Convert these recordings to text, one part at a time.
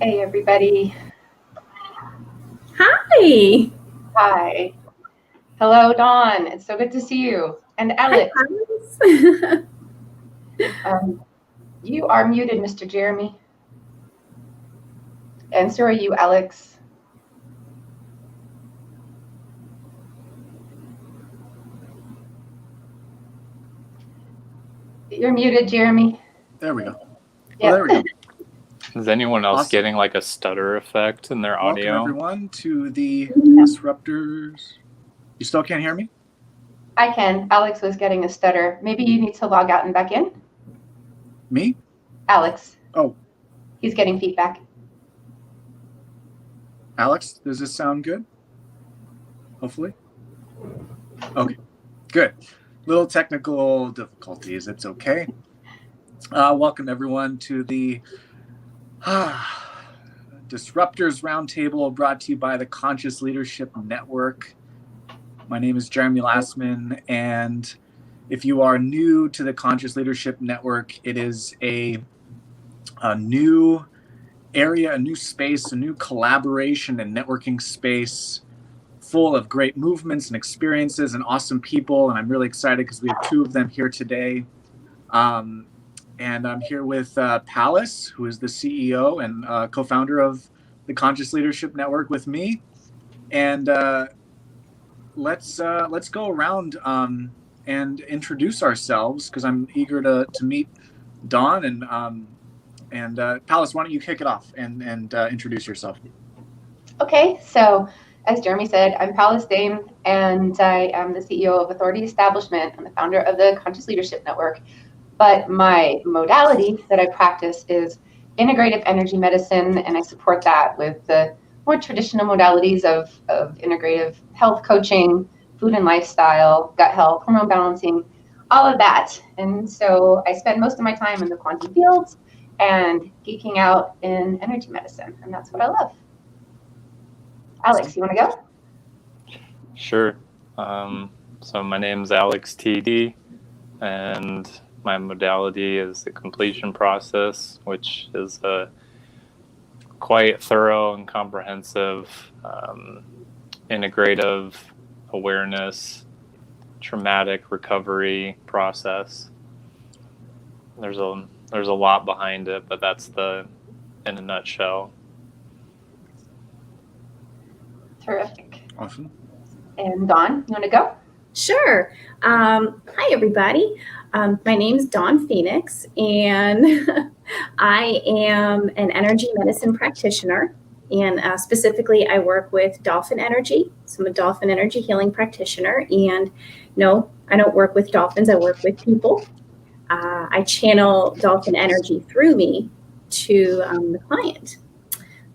Hey, everybody. Hi. Hi. Hello, Dawn. It's so good to see you. And Hi, Alex. Alice. You are muted, Mr. Jeremy. And so are you, Alex. You're muted, Jeremy. There we go. Yeah. There we go. Is anyone else Awesome. getting like a stutter effect in their audio? Welcome everyone to the Disruptors. You still can't hear me? I can. Alex was getting a stutter. Maybe you need to log out and back in. Me? Alex. Oh. He's getting feedback. Alex, does this sound good? Hopefully. Okay, good. Little technical difficulties. It's okay. Welcome everyone to the Disruptors Roundtable, brought to you by the Conscious Leadership Network. My name is Jeremy Lassman, and if you are new to the Conscious Leadership Network, it is a new area, a new space, a new collaboration and networking space full of great movements and experiences and awesome people. And I'm really excited because we have two of them here today. And I'm here with Palace, who is the CEO and co-founder of the Conscious Leadership Network with me. And let's go around and introduce ourselves, because I'm eager to meet Dawn. And Palace, why don't you kick it off and introduce yourself? Okay, so as Jeremy said, I'm Palace Dane, and I am the CEO of Authority Establishment and the founder of the Conscious Leadership Network. But my modality that I practice is integrative energy medicine, and I support that with the more traditional modalities of integrative health coaching, food and lifestyle, gut health, hormone balancing, all of that. And so I spend most of my time in the quantum fields and geeking out in energy medicine, and that's what I love. Alex, you want to go? Sure. So my name's Alex TD, and my modality is the completion process, which is a quite thorough and comprehensive integrative awareness, traumatic recovery process. There's a lot behind it, but that's in a nutshell. Terrific. Awesome. And Dawn, you want to go? Sure. Hi, everybody. My name's Dawn Phoenix, and I am an energy medicine practitioner. And specifically, I work with dolphin energy. So I'm a dolphin energy healing practitioner. And no, I don't work with dolphins. I work with people. I channel dolphin energy through me to the client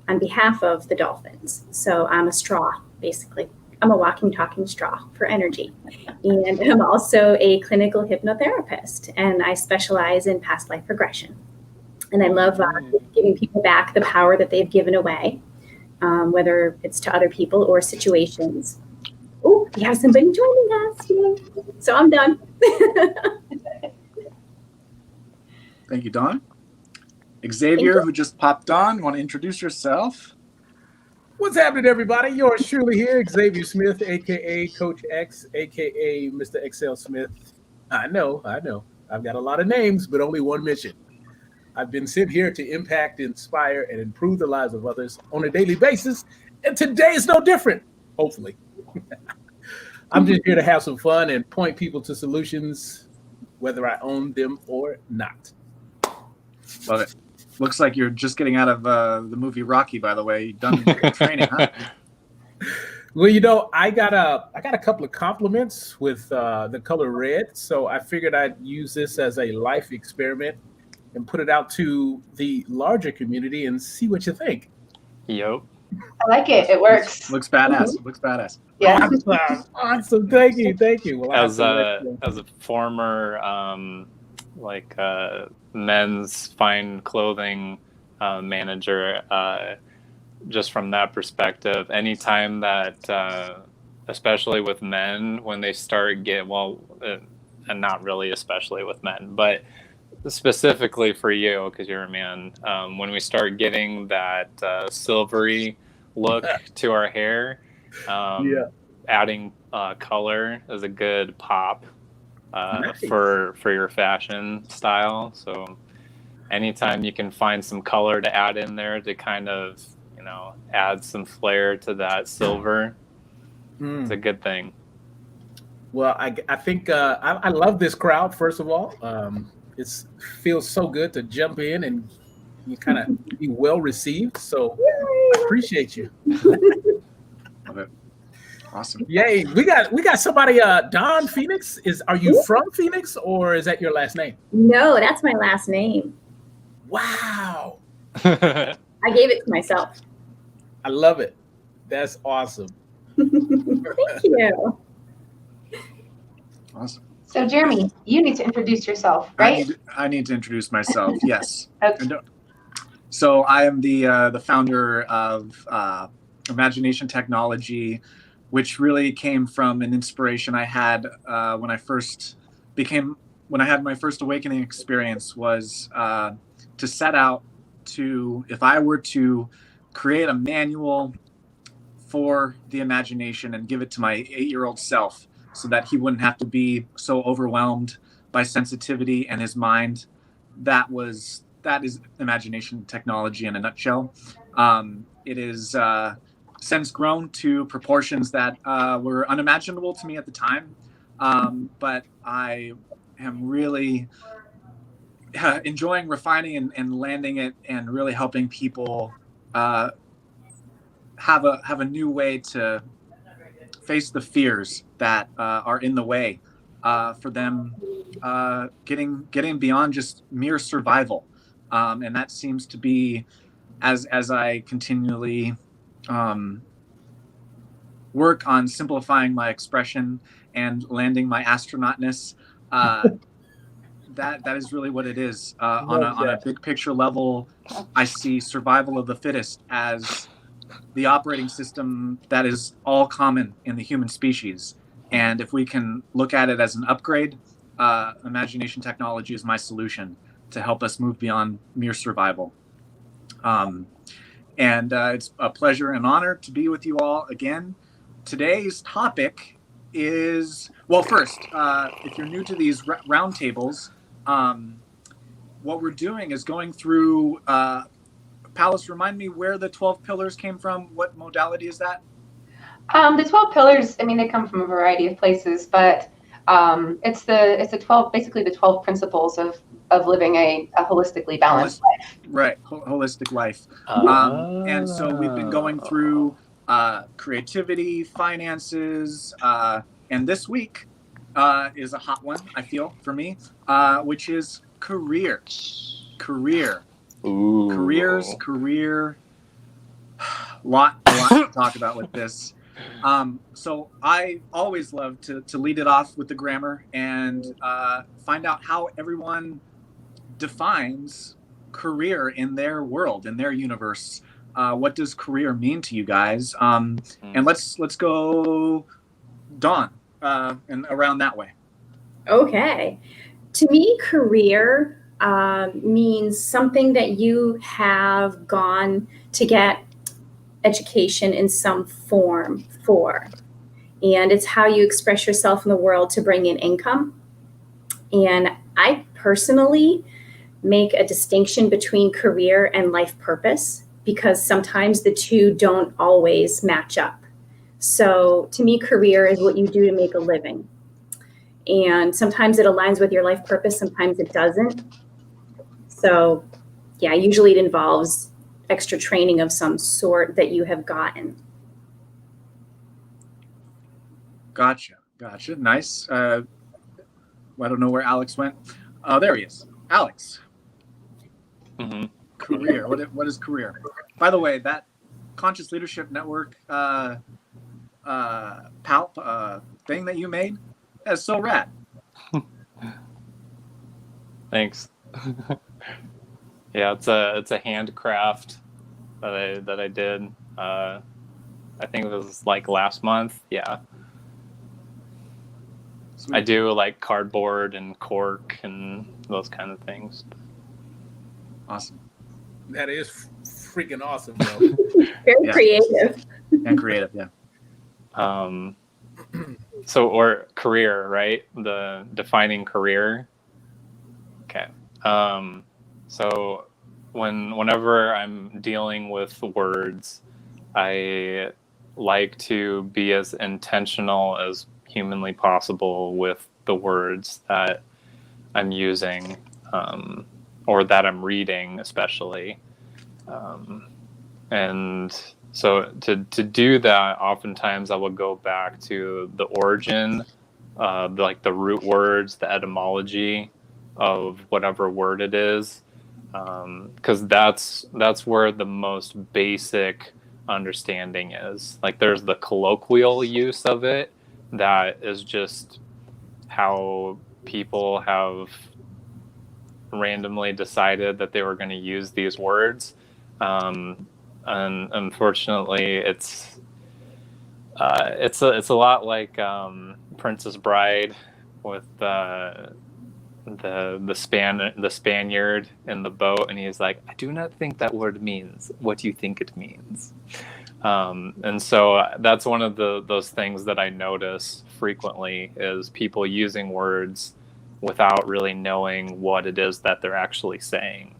on behalf of the dolphins. So I'm a straw, basically. I'm a walking, talking straw for energy. And I'm also a clinical hypnotherapist, and I specialize in past life regression. And I love giving people back the power that they've given away, whether it's to other people or situations. Oh, we have somebody joining us. So I'm done. Thank you, Dawn. Xavier, who just popped on, want to introduce yourself? What's happening, everybody? Yours truly here, Xavier Smith, a.k.a. Coach X, a.k.a. Mr. Excel Smith. I know. I've got a lot of names, but only one mission. I've been sent here to impact, inspire, and improve the lives of others on a daily basis, and today is no different, hopefully. I'm just here to have some fun and point people to solutions, whether I own them or not. Love it. Looks like you're just getting out of the movie Rocky, by the way. You've done training, huh? Well, I got a couple of compliments with the color red, so I figured I'd use this as a life experiment and put it out to the larger community and see what you think. Yep. I like it. It works. Looks badass. Looks badass. Yeah. Awesome. Thank you. Well, as a former men's fine clothing manager, just from that perspective, anytime that especially with men, when they start and not really especially with men, but specifically for you, because you're a man, when we start getting that silvery look to our hair, adding color is a good pop Nice. for your fashion style. So anytime you can find some color to add in there to kind of, add some flair to that silver, it's a good thing. Well, I think I love this crowd. First of all, it feels so good to jump in and you kind of be well received. So I appreciate you. Love it. Awesome. Yay! We got somebody. Don Phoenix. Are you from Phoenix or is that your last name? No, that's my last name. Wow! I gave it to myself. I love it. That's awesome. Thank you. Awesome. So Jeremy, you need to introduce yourself, right? I need to introduce myself. Yes. Okay. So I am the founder of Imagination Technology, which really came from an inspiration I had when I had my first awakening experience, was to set out to, if I were to create a manual for the imagination and give it to my 8-year-old self, so that he wouldn't have to be so overwhelmed by sensitivity and his mind. That is Imagination Technology in a nutshell. It is since grown to proportions that were unimaginable to me at the time, but I am really enjoying refining and landing it, and really helping people have a new way to face the fears that are in the way for them getting beyond just mere survival, and that seems to be, as I continually work on simplifying my expression and landing my astronautness, that is really what it is. On a big picture level, I see survival of the fittest as the operating system that is all common in the human species. And if we can look at it as an upgrade, Imagination Technology is my solution to help us move beyond mere survival. And it's a pleasure and honor to be with you all again. Today's topic is, well, first, if you're new to these roundtables, what we're doing is going through Palace, remind me where the 12 pillars came from. What modality is that? The 12 pillars, they come from a variety of places, but it's the 12, basically the 12 principles of living a holistically balanced life. Right, holistic life. And so we've been going through creativity, finances, and this week is a hot one, I feel, for me, which is career. Ooh. Career. Lot to talk about with this. So I always love to lead it off with the grammar and find out how everyone defines career in their world, in their universe. What does career mean to you guys? And let's go, Dawn, and around that way. Okay. To me, career means something that you have gone to get education in some form for. And it's how you express yourself in the world to bring in income. And I personally make a distinction between career and life purpose, because sometimes the two don't always match up. So to me, career is what you do to make a living. And sometimes it aligns with your life purpose, sometimes it doesn't. So yeah, usually it involves extra training of some sort that you have gotten. Gotcha. Nice. I don't know where Alex went. Oh, there he is. Alex. Mm-hmm. Career. What is career? By the way, that Conscious Leadership Network thing that you made, that's so rad. Thanks. Yeah, it's a handcraft that I did. I think it was like last month. Yeah. I do like cardboard and cork and those kind of things. Awesome. That is freaking awesome, bro. Very creative. And creative, yeah. So, or career, right? The defining career. Okay. So whenever I'm dealing with words, I like to be as intentional as humanly possible with the words that I'm using, or that I'm reading, especially. And so to do that, oftentimes I will go back to the origin, like the root words, the etymology of whatever word it is, because that's where the most basic understanding is. Like there's the colloquial use of it that is just how people have randomly decided that they were going to use these words. And unfortunately, it's a lot like Princess Bride with the Spaniard in the boat, and he's like, I do not think that word means what you think it means. And so that's one of those things that I notice frequently is people using words without really knowing what it is that they're actually saying.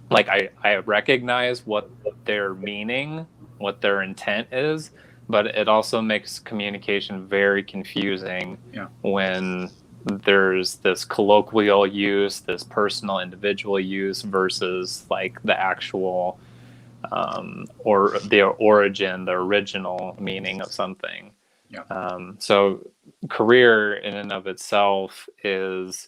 Like I recognize what they're meaning, what their intent is, but it also makes communication very confusing when there's this colloquial use, this personal individual use versus like the actual or the origin, the original meaning of something. So career in and of itself is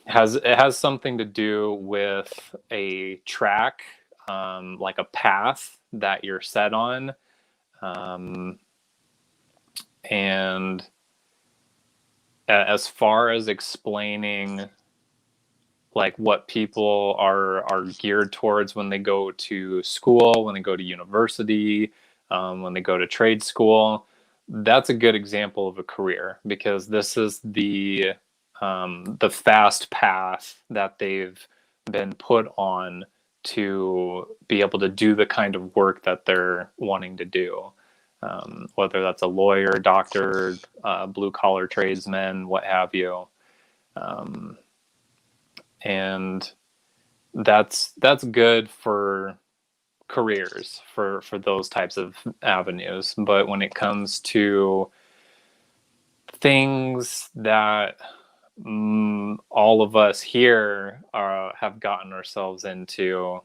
has something to do with a track, like a path that you're set on, and as far as explaining like what people are geared towards when they go to school, when they go to university, when they go to trade school, that's a good example of a career, because this is the fast path that they've been put on to be able to do the kind of work that they're wanting to do. Whether that's a lawyer, doctor, blue collar tradesman, what have you. And that's good for careers, for those types of avenues. But when it comes to things that all of us here have gotten ourselves into,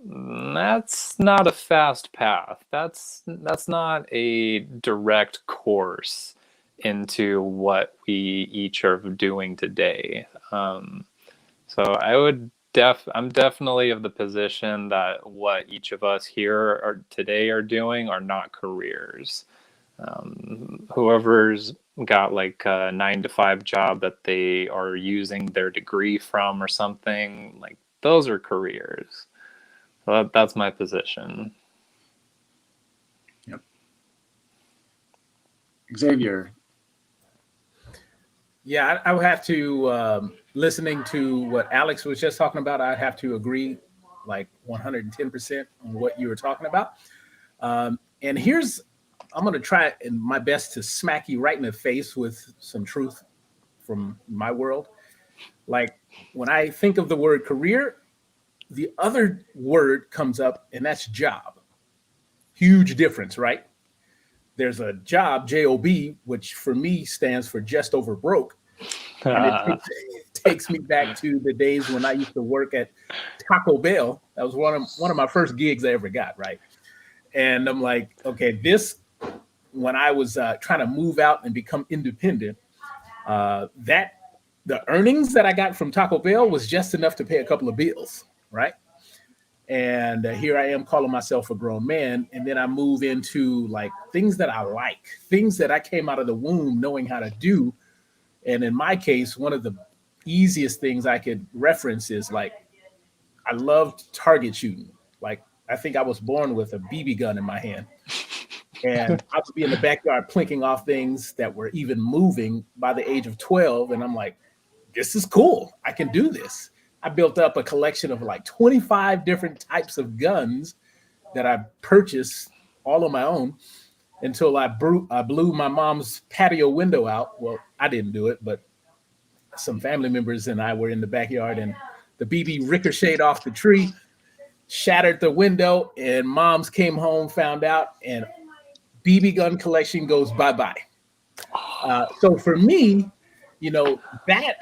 that's not a fast path. That's not a direct course into what we each are doing today. So I'm definitely of the position that what each of us here today are doing are not careers. Whoever's got like a 9-to-5 job that they are using their degree from or something, like those are careers. So that's my position. Yep. Xavier. Yeah, I would have to, listening to what Alex was just talking about, I'd have to agree like 110% on what you were talking about. And I'm going to try in my best to smack you right in the face with some truth from my world. Like when I think of the word career, the other word comes up, and that's job. Huge difference, right? There's a job, J-O-B, which for me stands for just over broke. And it takes me back to the days when I used to work at Taco Bell. That was one of my first gigs I ever got, right? And I'm like, okay, when I was trying to move out and become independent, the earnings that I got from Taco Bell was just enough to pay a couple of bills, right? And here I am calling myself a grown man. And then I move into like things that I like, things that I came out of the womb knowing how to do. And in my case, one of the easiest things I could reference is like, I loved target shooting. Like, I think I was born with a BB gun in my hand. And I would be in the backyard plinking off things that were even moving by the age of 12. And I'm like, this is cool. I can do this. I built up a collection of like 25 different types of guns that I purchased all on my own until I blew my mom's patio window out. Well, I didn't do it, but some family members and I were in the backyard, and the BB ricocheted off the tree, shattered the window, and moms came home, found out, and BB gun collection goes bye-bye. So for me, that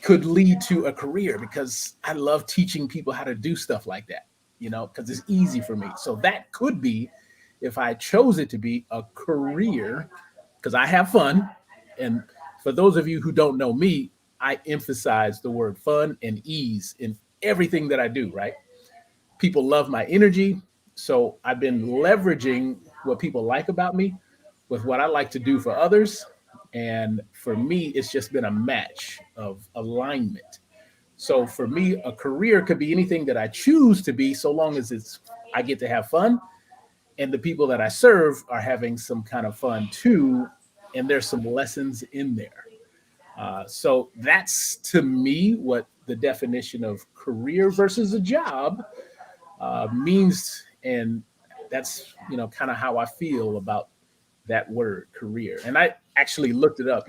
could lead to a career because I love teaching people how to do stuff like that, because it's easy for me. So that could be, if I chose it to be, a career, because I have fun. And for those of you who don't know me, I emphasize the word fun and ease in everything that I do, right? People love my energy. So I've been leveraging what people like about me with what I like to do for others. And for me, it's just been a match of alignment. So for me, a career could be anything that I choose to be, so long as I get to have fun, and the people that I serve are having some kind of fun too, and there's some lessons in there. So that's, to me, what the definition of career versus a job means, and that's kind of how I feel about that word, career. And I actually looked it up.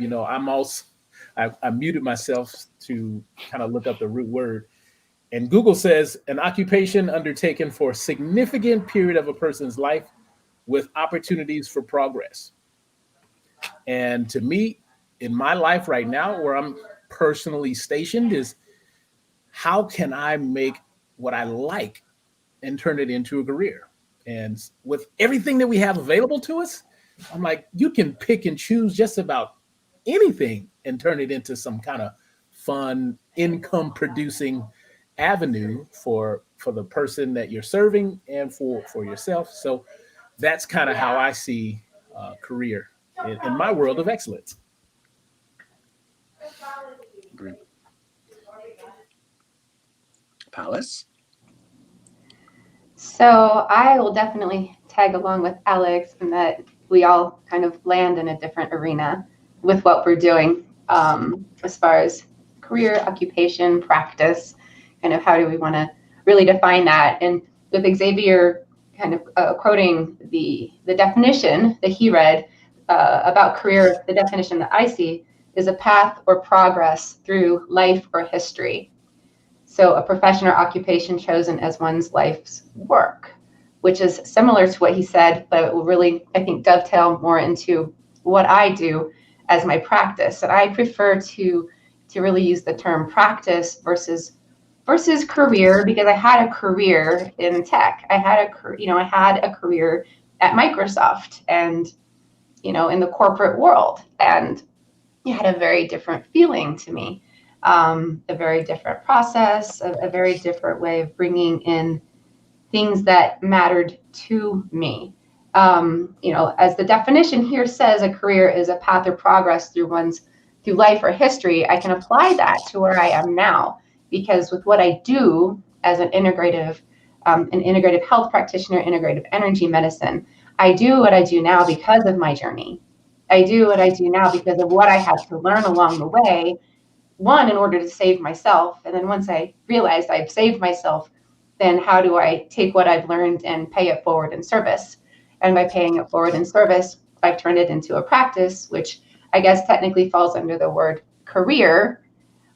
I muted myself to kind of look up the root word. And Google says an occupation undertaken for a significant period of a person's life with opportunities for progress. And to me, in my life right now, where I'm personally stationed, is how can I make what I like and turn it into a career? And with everything that we have available to us, I'm like, you can pick and choose just about anything and turn it into some kind of fun, income producing avenue for the person that you're serving and for yourself. So that's kind of how I see career in my world of excellence. Great. Palace? So I will definitely tag along with Alex in that we all kind of land in a different arena with what we're doing as far as career, occupation, practice, kind of how do we want to really define that. And with Xavier kind of quoting the definition that he read about career, the definition that I see is a path or progress through life or history. So a profession or occupation chosen as one's life's work, which is similar to what he said, but it will really, I think, dovetail more into what I do as my practice. And I prefer to really use the term practice versus career, because I had a career in tech. I had a career at Microsoft and, in the corporate world. And it had a very different feeling to me, a very different process, a very different way of bringing in things that mattered to me. As the definition here says, a career is a path or progress through life or history. I can apply that to where I am now, because with what I do as an integrative health practitioner, integrative energy medicine, I do what I do now because of my journey. I do what I do now because of what I had to learn along the way, one, in order to save myself. And then once I realized I've saved myself, then how do I take what I've learned and pay it forward in service? And by paying it forward in service, I've turned it into a practice, which I guess technically falls under the word career.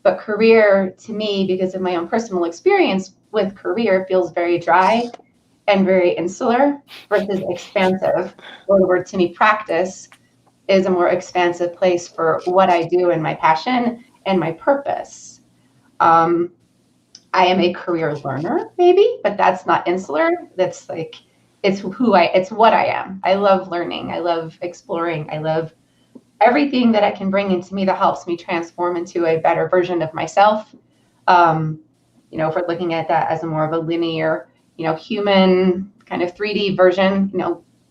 But career to me, because of my own personal experience with career, feels very dry and very insular versus expansive. Or the word to me, practice, is a more expansive place for what I do and my passion and my purpose. I am a career learner, maybe, but that's not insular. That's like, it's what I am. I love learning. I love exploring. I love everything that it can bring into me that helps me transform into a better version of myself. If we're looking at that as a more of a linear, human kind of 3D version,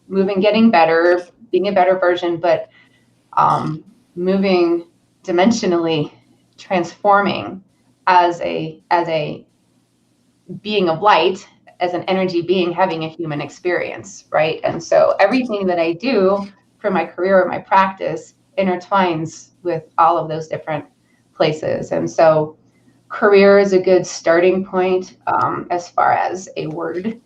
moving, getting better, being a better version, but moving dimensionally, transforming as a being of light, as an energy being having a human experience, right? And so everything that I do for my career or my practice intertwines with all of those different places. And so career is a good starting point as far as a word,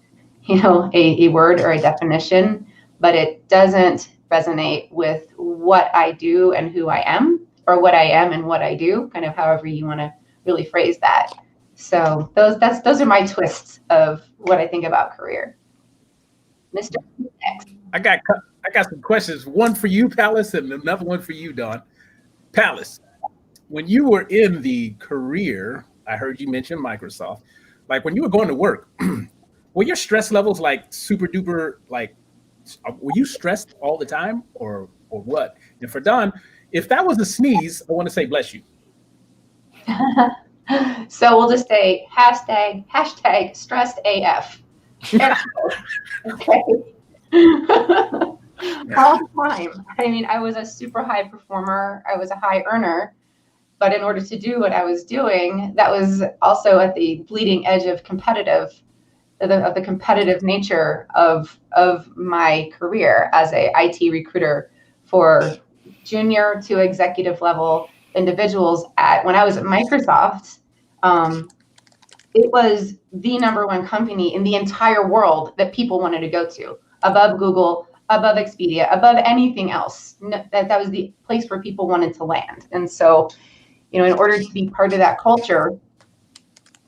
a word or a definition, but it doesn't resonate with what I do and who I am, or what I am and what I do, kind of however you want to really phrase that. So those are my twists of what I think about career. Mr. X. I got some questions. One for you, Palace, and another one for you, Dawn. Palace, when you were in the career, I heard you mention Microsoft. Like when you were going to work, were your stress levels like super duper, like, were you stressed all the time or what? And for Dawn, if that was a sneeze, I want to say bless you. So we'll just say hashtag stressed AF. Okay. All the time. I mean, I was a super high performer. I was a high earner. But in order to do what I was doing, that was also at the bleeding edge of the competitive nature of my career as a IT recruiter for junior to executive level individuals. When I was at Microsoft, it was the number one company in the entire world that people wanted to go to, above Google, above Expedia, above anything else. That was the place where people wanted to land. And so, in order to be part of that culture,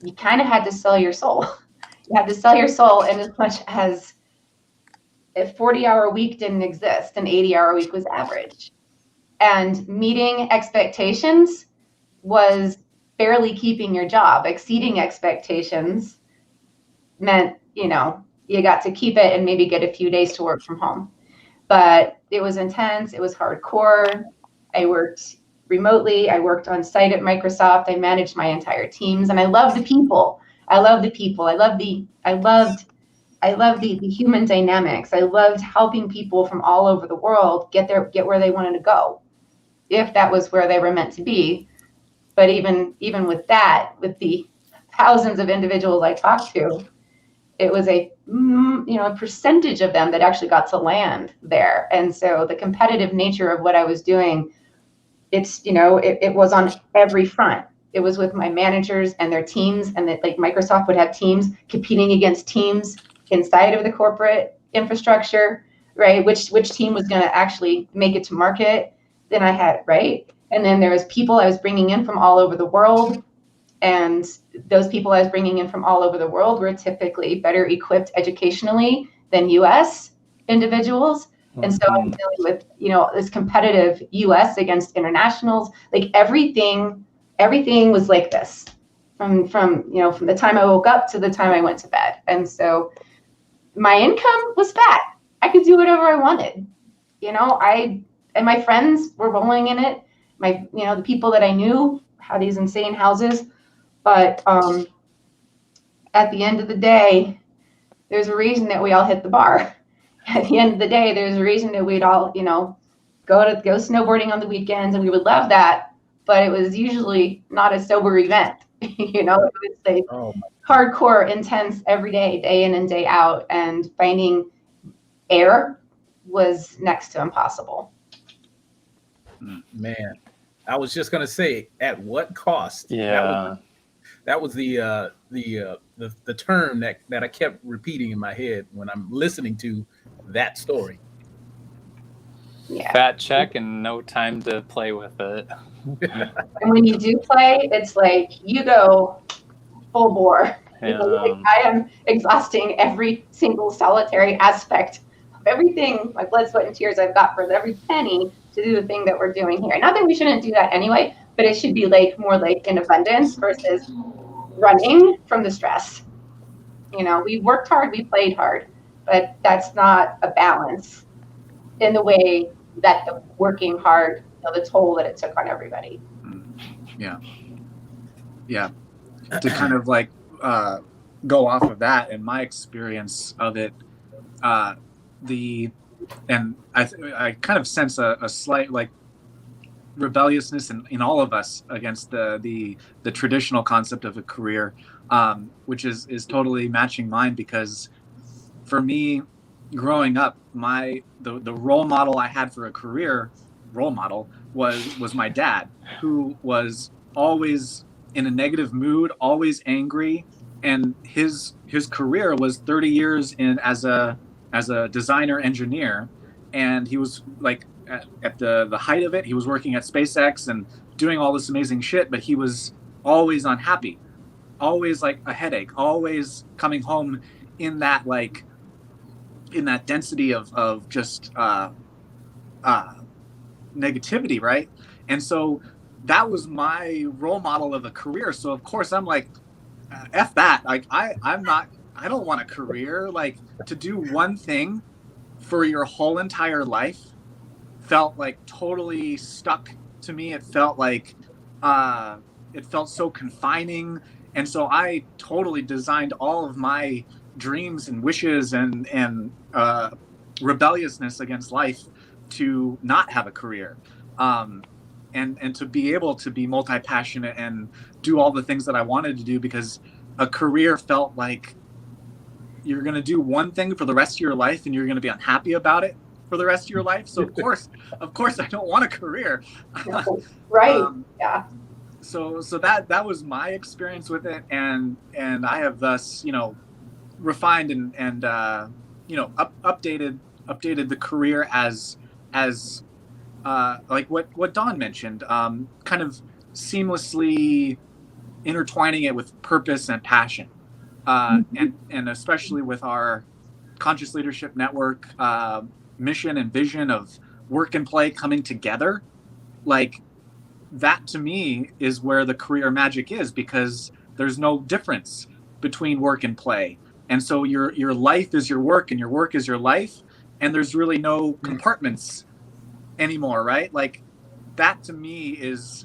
you kind of had to sell your soul. You had to sell your soul in as much as a 40-hour week didn't exist, an 80-hour week was average. And meeting expectations was barely keeping your job. Exceeding expectations meant, you got to keep it and maybe get a few days to work from home. But it was intense. It was hardcore. I worked remotely. I worked on site at Microsoft. I managed my entire teams, and I loved the people. I loved the human dynamics. I loved helping people from all over the world get where they wanted to go, if that was where they were meant to be. But even with that, with the thousands of individuals I talked to, it was a percentage of them that actually got to land there. And so the competitive nature of what I was doing, it was on every front. It was with my managers and their teams, and that, like, Microsoft would have teams competing against teams inside of the corporate infrastructure, right? Which team was going to actually make it to market? Then I had, right? And then there was people I was bringing in from all over the world, and those people I was bringing in from all over the world were typically better equipped educationally than U.S. individuals. And so I'm dealing with, this competitive U.S. against internationals. Like everything was like this from the time I woke up to the time I went to bed. And so my income was fat. I could do whatever I wanted. And my friends were rolling in it. The people that I knew had these insane houses. But at the end of the day, there's a reason that we all hit the bar. At the end of the day, there's a reason that we'd all, go snowboarding on the weekends, and we would love that. But it was usually not a sober event. It was a hardcore, intense, every day in and day out, and finding air was next to impossible. Man, I was just gonna say, at what cost? Yeah, that was the term that I kept repeating in my head when I'm listening to that story. Yeah. Fat check and no time to play with it. And when you do play, it's like you go full bore. Yeah. I am exhausting every single solitary aspect of everything, my blood, sweat, and tears I've got for every penny to do the thing that we're doing here. Not that we shouldn't do that anyway, but it should be more like in abundance versus running from the stress. We worked hard, we played hard, but that's not a balance in the way that the working hard, the toll that it took on everybody. Yeah. To kind of go off of that and my experience of it, I kind of sense a slight rebelliousness in all of us against the traditional concept of a career. which is totally matching mine, because for me, growing up, the role model I had for a career role model was my dad, who was always in a negative mood, always angry, and his career was 30 years in as a designer engineer, and he was like at the height of it, he was working at SpaceX and doing all this amazing shit, but he was always unhappy, always like a headache, always coming home in that density of just negativity, right? And so that was my role model of a career. So of course I'm like, F that. Like I don't want a career. Like, to do one thing for your whole entire life felt like totally stuck to me. It felt like it felt so confining. And so I totally designed all of my dreams and wishes and rebelliousness against life to not have a career, and to be able to be multi-passionate and do all the things that I wanted to do, because a career felt like you're going to do one thing for the rest of your life and you're going to be unhappy about it for the rest of your life. So of course I don't want a career. Right. Yeah. So that was my experience with it, and I have thus, refined and updated the career as like what Dawn mentioned, kind of seamlessly intertwining it with purpose and passion, and especially with our Conscious Leadership Network mission and vision of work and play coming together. Like, that to me is where the career magic is, because there's no difference between work and play. And so your life is your work and your work is your life, and there's really no compartments anymore, right? Like, that to me is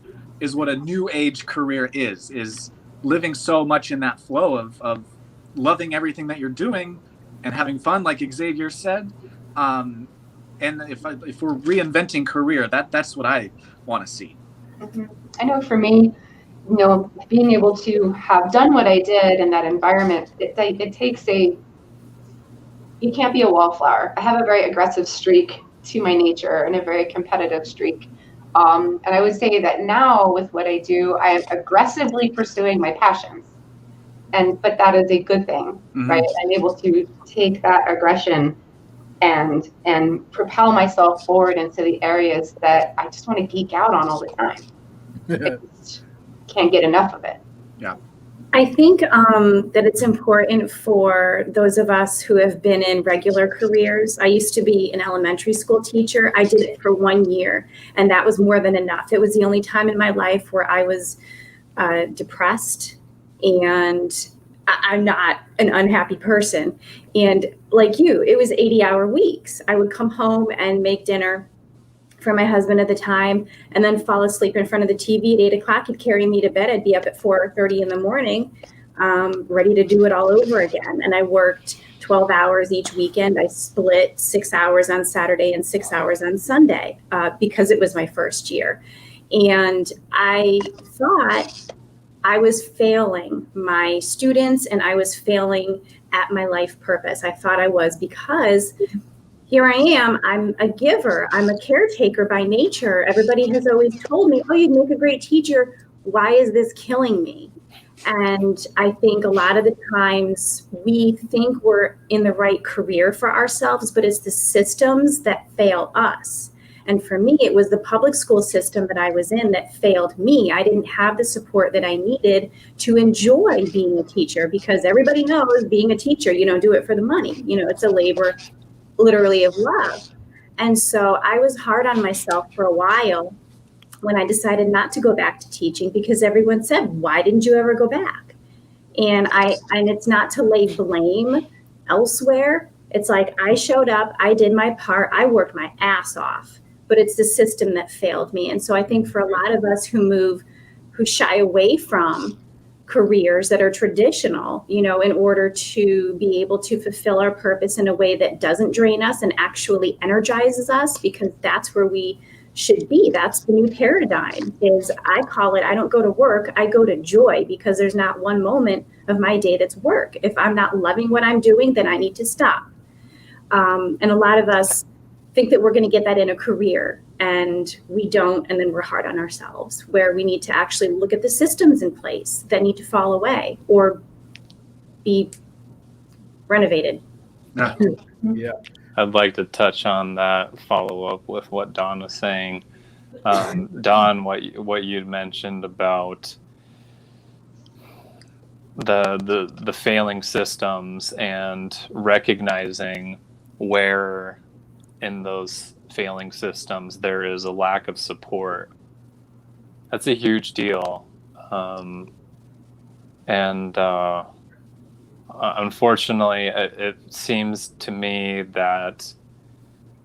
what a new age career is living so much in that flow of loving everything that you're doing and having fun, like Xavier said. And if we're reinventing career, that's what I want to see. Mm-hmm. I know for me, being able to have done what I did in that environment, it takes you can't be a wallflower. I have a very aggressive streak to my nature and a very competitive streak. And I would say that now with what I do, I am aggressively pursuing my passions. But that is a good thing, mm-hmm. right? I'm able to take that aggression and propel myself forward into the areas that I just want to geek out on all the time. I just can't get enough of it. Yeah. I think that it's important for those of us who have been in regular careers. I used to be an elementary school teacher. I did it for 1 year, and that was more than enough. It was the only time in my life where I was depressed, and I'm not an unhappy person. And like you, it was 80-hour weeks. I would come home and make dinner for my husband at the time, and then fall asleep in front of the TV at 8 o'clock. He'd carry me to bed. I'd be up at 4:30 in the morning, ready to do it all over again. And I worked 12 hours each weekend. I split 6 hours on Saturday and 6 hours on Sunday because it was my first year. And I thought I was failing my students and I was failing at my life purpose. I thought I was, because here I am, I'm a giver, I'm a caretaker by nature. Everybody has always told me, oh, you'd make a great teacher. Why is this killing me? And I think a lot of the times we think we're in the right career for ourselves, but it's the systems that fail us. And for me, it was the public school system that I was in that failed me. I didn't have the support that I needed to enjoy being a teacher, because everybody knows being a teacher, you don't do it for the money. It's a labor literally of love. And so I was hard on myself for a while when I decided not to go back to teaching, because everyone said, why didn't you ever go back? And it's not to lay blame elsewhere. It's like, I showed up, I did my part, I worked my ass off, but it's the system that failed me. And so I think for a lot of us who shy away from careers that are traditional, in order to be able to fulfill our purpose in a way that doesn't drain us and actually energizes us, because that's where we should be. That's the new paradigm. Is I call it, I don't go to work, I go to joy, because there's not one moment of my day that's work. If I'm not loving what I'm doing, then I need to stop. And a lot of us think that we're going to get that in a career, and we don't, and then we're hard on ourselves, where we need to actually look at the systems in place that need to fall away or be renovated. Yeah. I'd like to touch on that, follow up with what Dawn was saying. Dawn, what you'd mentioned about the failing systems and recognizing where in those failing systems there is a lack of support. That's a huge deal. Unfortunately, it seems to me that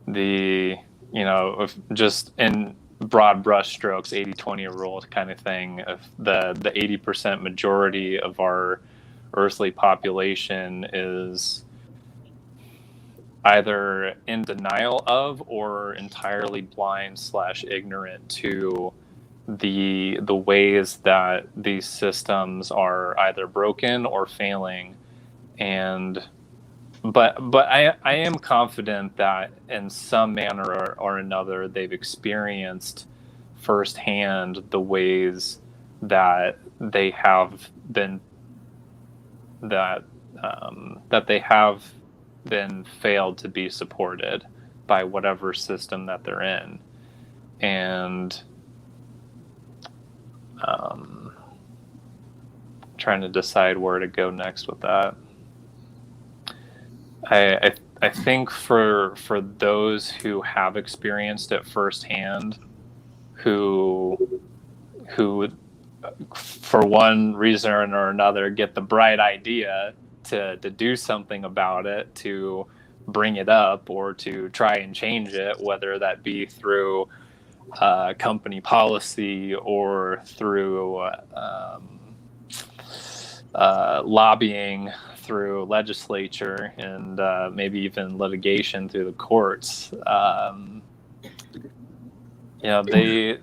if just in broad brush strokes, 80-20 rule kind of thing, if the 80% majority of our earthly population is either in denial of or entirely blind / ignorant to the ways that these systems are either broken or failing. But I am confident that in some manner or another they've experienced firsthand the ways that they have been that they have been failed to be supported by whatever system that they're in. And trying to decide where to go next with that. I think for those who have experienced it firsthand, who for one reason or another get the bright idea to do something about it, to bring it up or to try and change it, whether that be through company policy or through lobbying through legislature and maybe even litigation through the courts. They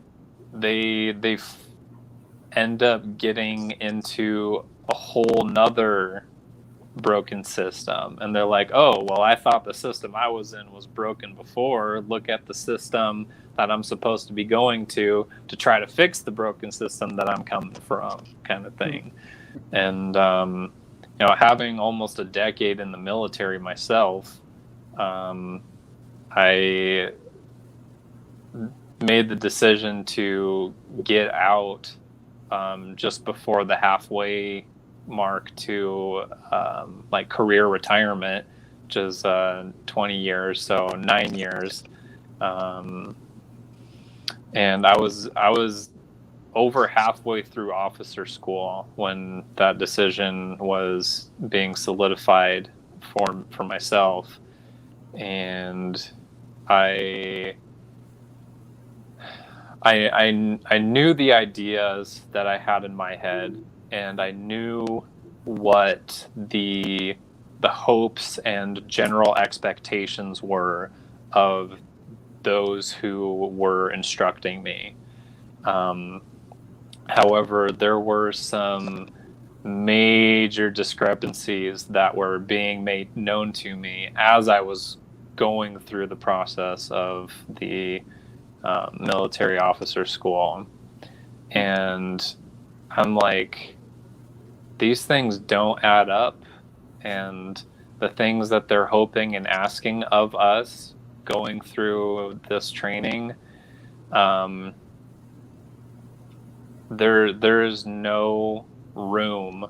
end up getting into a whole nother broken system, and they're like, oh, well, I thought the system I was in was broken before. Look at the system that I'm supposed to be going to try to fix the broken system that I'm coming from, kind of thing. And having almost a decade in the military myself, I made the decision to get out just before the halfway mark to career retirement, which is 20 years, so 9 years. And I was over halfway through officer school when that decision was being solidified for myself. And I knew the ideas that I had in my head, and I knew what the hopes and general expectations were of those who were instructing me. However, there were some major discrepancies that were being made known to me as I was going through the process of the military officer school. And I'm like, these things don't add up. And the things that they're hoping and asking of us going through this training, there is no room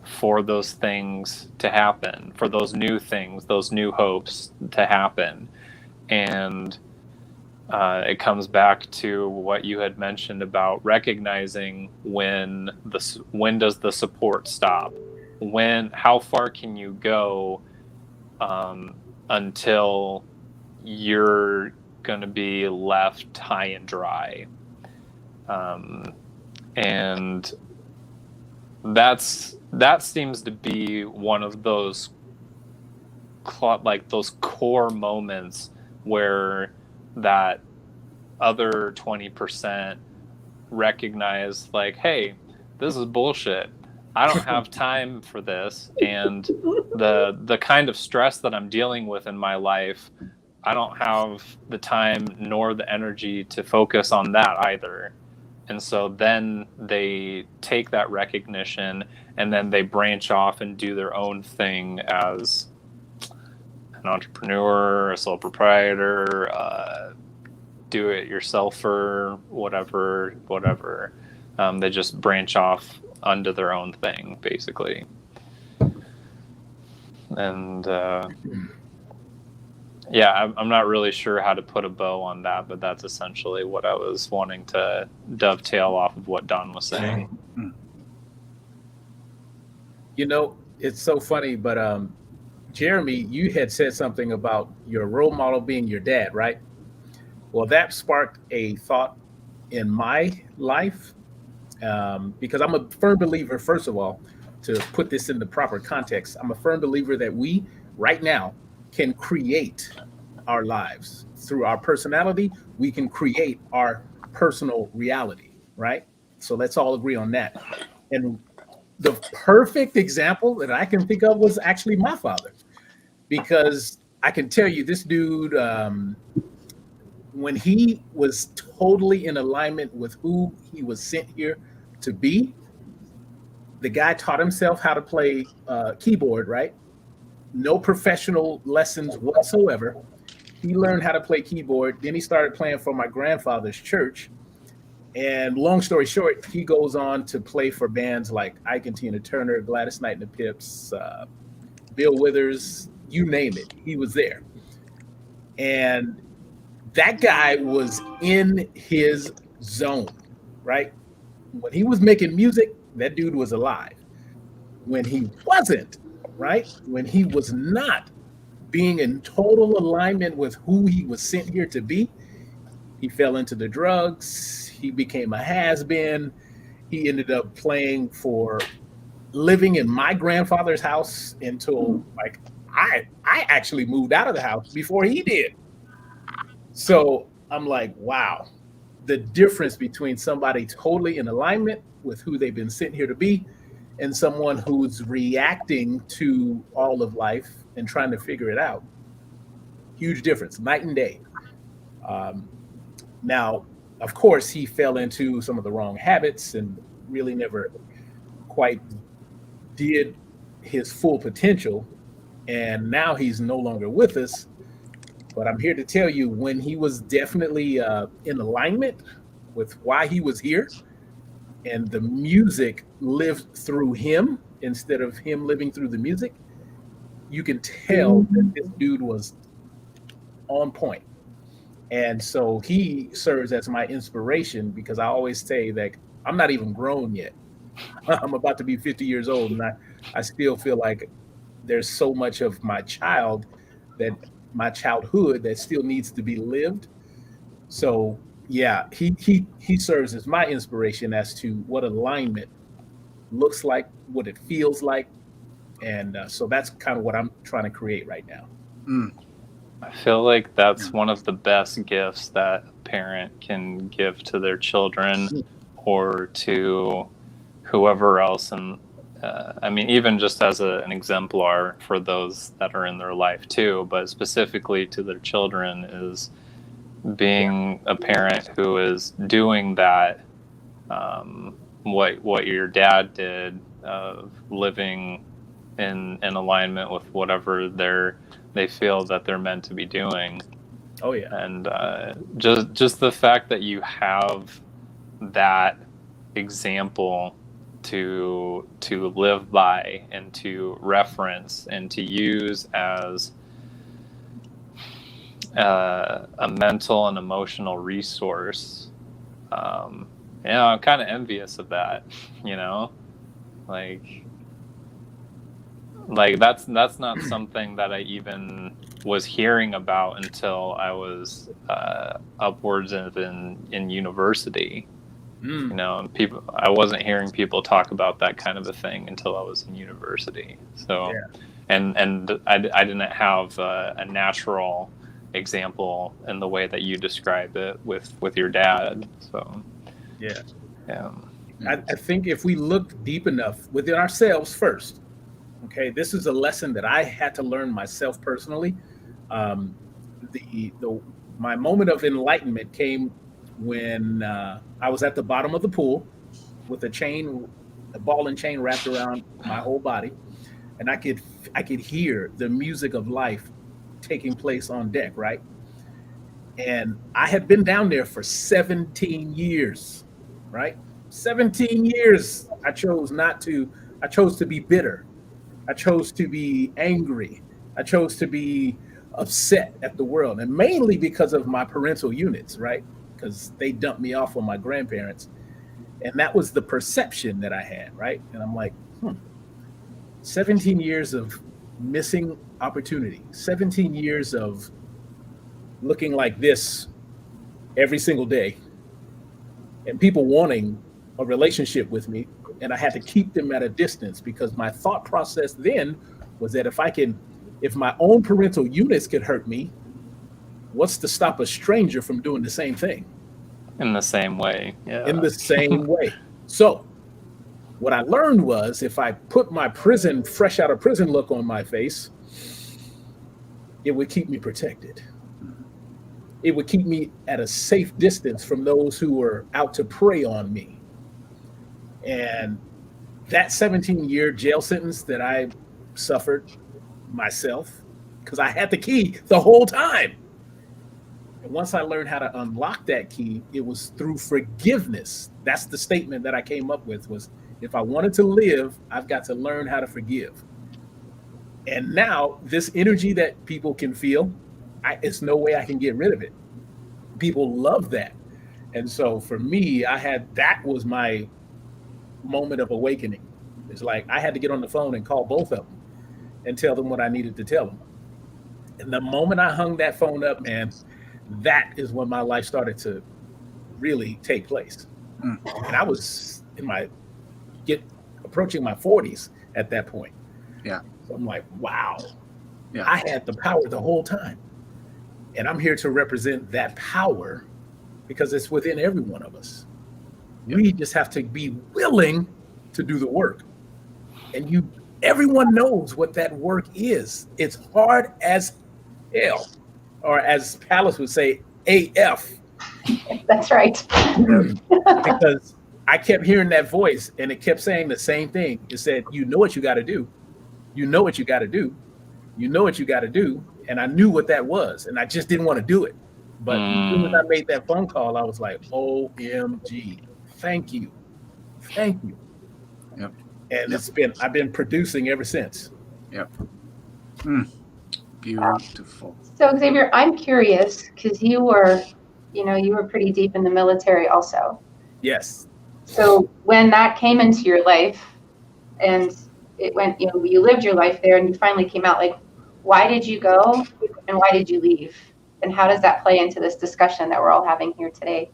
for those things to happen, for those new things, those new hopes to happen. And it comes back to what you had mentioned about recognizing when does the support stop? How far can you go until you're going to be left high and dry? And that seems to be one of those core moments where that other 20% recognize like, hey, this is bullshit. I don't have time for this, and the kind of stress that I'm dealing with in my life, I don't have the time nor the energy to focus on that either. And so then they take that recognition and then they branch off and do their own thing as an entrepreneur, a sole proprietor, do it yourselfer, whatever. They just branch off onto their own thing, basically. And yeah, I'm not really sure how to put a bow on that, but that's essentially what I was wanting to dovetail off of what Don was saying. You know, it's so funny, but Jeremy, you had said something about your role model being your dad, right? Well, that sparked a thought in my life, because I'm a firm believer, first of all, to put this in the proper context, I'm a firm believer that we, right now, can create our lives. Through our personality, we can create our personal reality, right? So let's all agree on that. And the perfect example that I can think of was actually my father, because I can tell you this dude, when he was totally in alignment with who he was sent here to be, the guy taught himself how to play keyboard, right? No professional lessons whatsoever. He learned how to play keyboard. Then he started playing for my grandfather's church. And long story short, he goes on to play for bands like Ike and Tina Turner, Gladys Knight and the Pips, Bill Withers, you name it. He was there. And that guy was in his zone, right? When he was making music, that dude was alive. When he wasn't, right? When he was not being in total alignment with who he was sent here to be, he fell into the drugs. He became a has-been. He ended up living in my grandfather's house until like I actually moved out of the house before he did. So I'm like, wow, the difference between somebody totally in alignment with who they've been sent here to be and someone who's reacting to all of life and trying to figure it out. Huge difference, night and day. Now, of course, he fell into some of the wrong habits and really never quite did his full potential. And now he's no longer with us. But I'm here to tell you, when he was definitely in alignment with why he was here, and the music lived through him instead of him living through the music, you can tell that this dude was on point. And so he serves as my inspiration, because I always say that I'm not even grown yet. I'm about to be 50 years old, and I still feel like there's so much of my childhood that still needs to be lived. So yeah, he serves as my inspiration as to what alignment looks like, what it feels like. And so that's kind of what I'm trying to create right now. I feel like that's one of the best gifts that a parent can give to their children or to whoever else. And I mean, even just as an exemplar for those that are in their life too, but specifically to their children, is being a parent who is doing that, what your dad did, of living in alignment with whatever they feel that they're meant to be doing. Oh yeah. And just the fact that you have that example to live by and to reference and to use as a mental and emotional resource. I'm kind of envious of that, like that's not something that I even was hearing about until I was upwards in university. I wasn't hearing people talk about that kind of a thing until I was in university. So, yeah. and I didn't have a natural example in the way that you describe it with your dad. So Yeah. yeah. I think if we look deep enough within ourselves first, okay, this is a lesson that I had to learn myself personally. Um, my moment of enlightenment came when I was at the bottom of the pool with a ball and chain wrapped around my whole body, and I could hear the music of life taking place on deck, right? And I had been down there for 17 years, right? 17 years. I chose to be bitter. I chose to be angry. I chose to be upset at the world, and mainly because of my parental units, right? Because they dumped me off on my grandparents. And that was the perception that I had, right? And I'm like, 17 years of missing opportunity, 17 years of looking like this every single day, and people wanting a relationship with me, and I had to keep them at a distance because my thought process then was that if my own parental units could hurt me, what's to stop a stranger from doing the same thing? In the same way. Yeah. In the same way. So what I learned was if I put my fresh out of prison look on my face, it would keep me protected. It would keep me at a safe distance from those who were out to prey on me. And that 17-year jail sentence that I suffered myself, because I had the key the whole time. And once I learned how to unlock that key, it was through forgiveness. That's the statement that I came up with, was if I wanted to live, I've got to learn how to forgive. And now this energy that people can feel, it's no way I can get rid of it. People love that. And so for me, that was my moment of awakening. It's like I had to get on the phone and call both of them and tell them what I needed to tell them. And the moment I hung that phone up, man, that is when my life started to really take place. And I was approaching my 40s at that point. Yeah. So I'm like, wow, yeah. I had the power the whole time. And I'm here to represent that power because it's within every one of us. Yep. We just have to be willing to do the work. And everyone knows what that work is. It's hard as hell, or as Palace would say, AF. That's right. Because I kept hearing that voice and it kept saying the same thing. It said, you know what you got to do. You know what you got to do. You know what you got to do. And I knew what that was. And I just didn't want to do it. But as soon as I made that phone call, I was like, OMG. Thank you. Thank you. Yep. And I've been producing ever since. Yep. Beautiful. So Xavier, I'm curious because you were pretty deep in the military also. Yes. So when that came into your life and it went, you lived your life there and you finally came out, like, why did you go and why did you leave? And how does that play into this discussion that we're all having here today?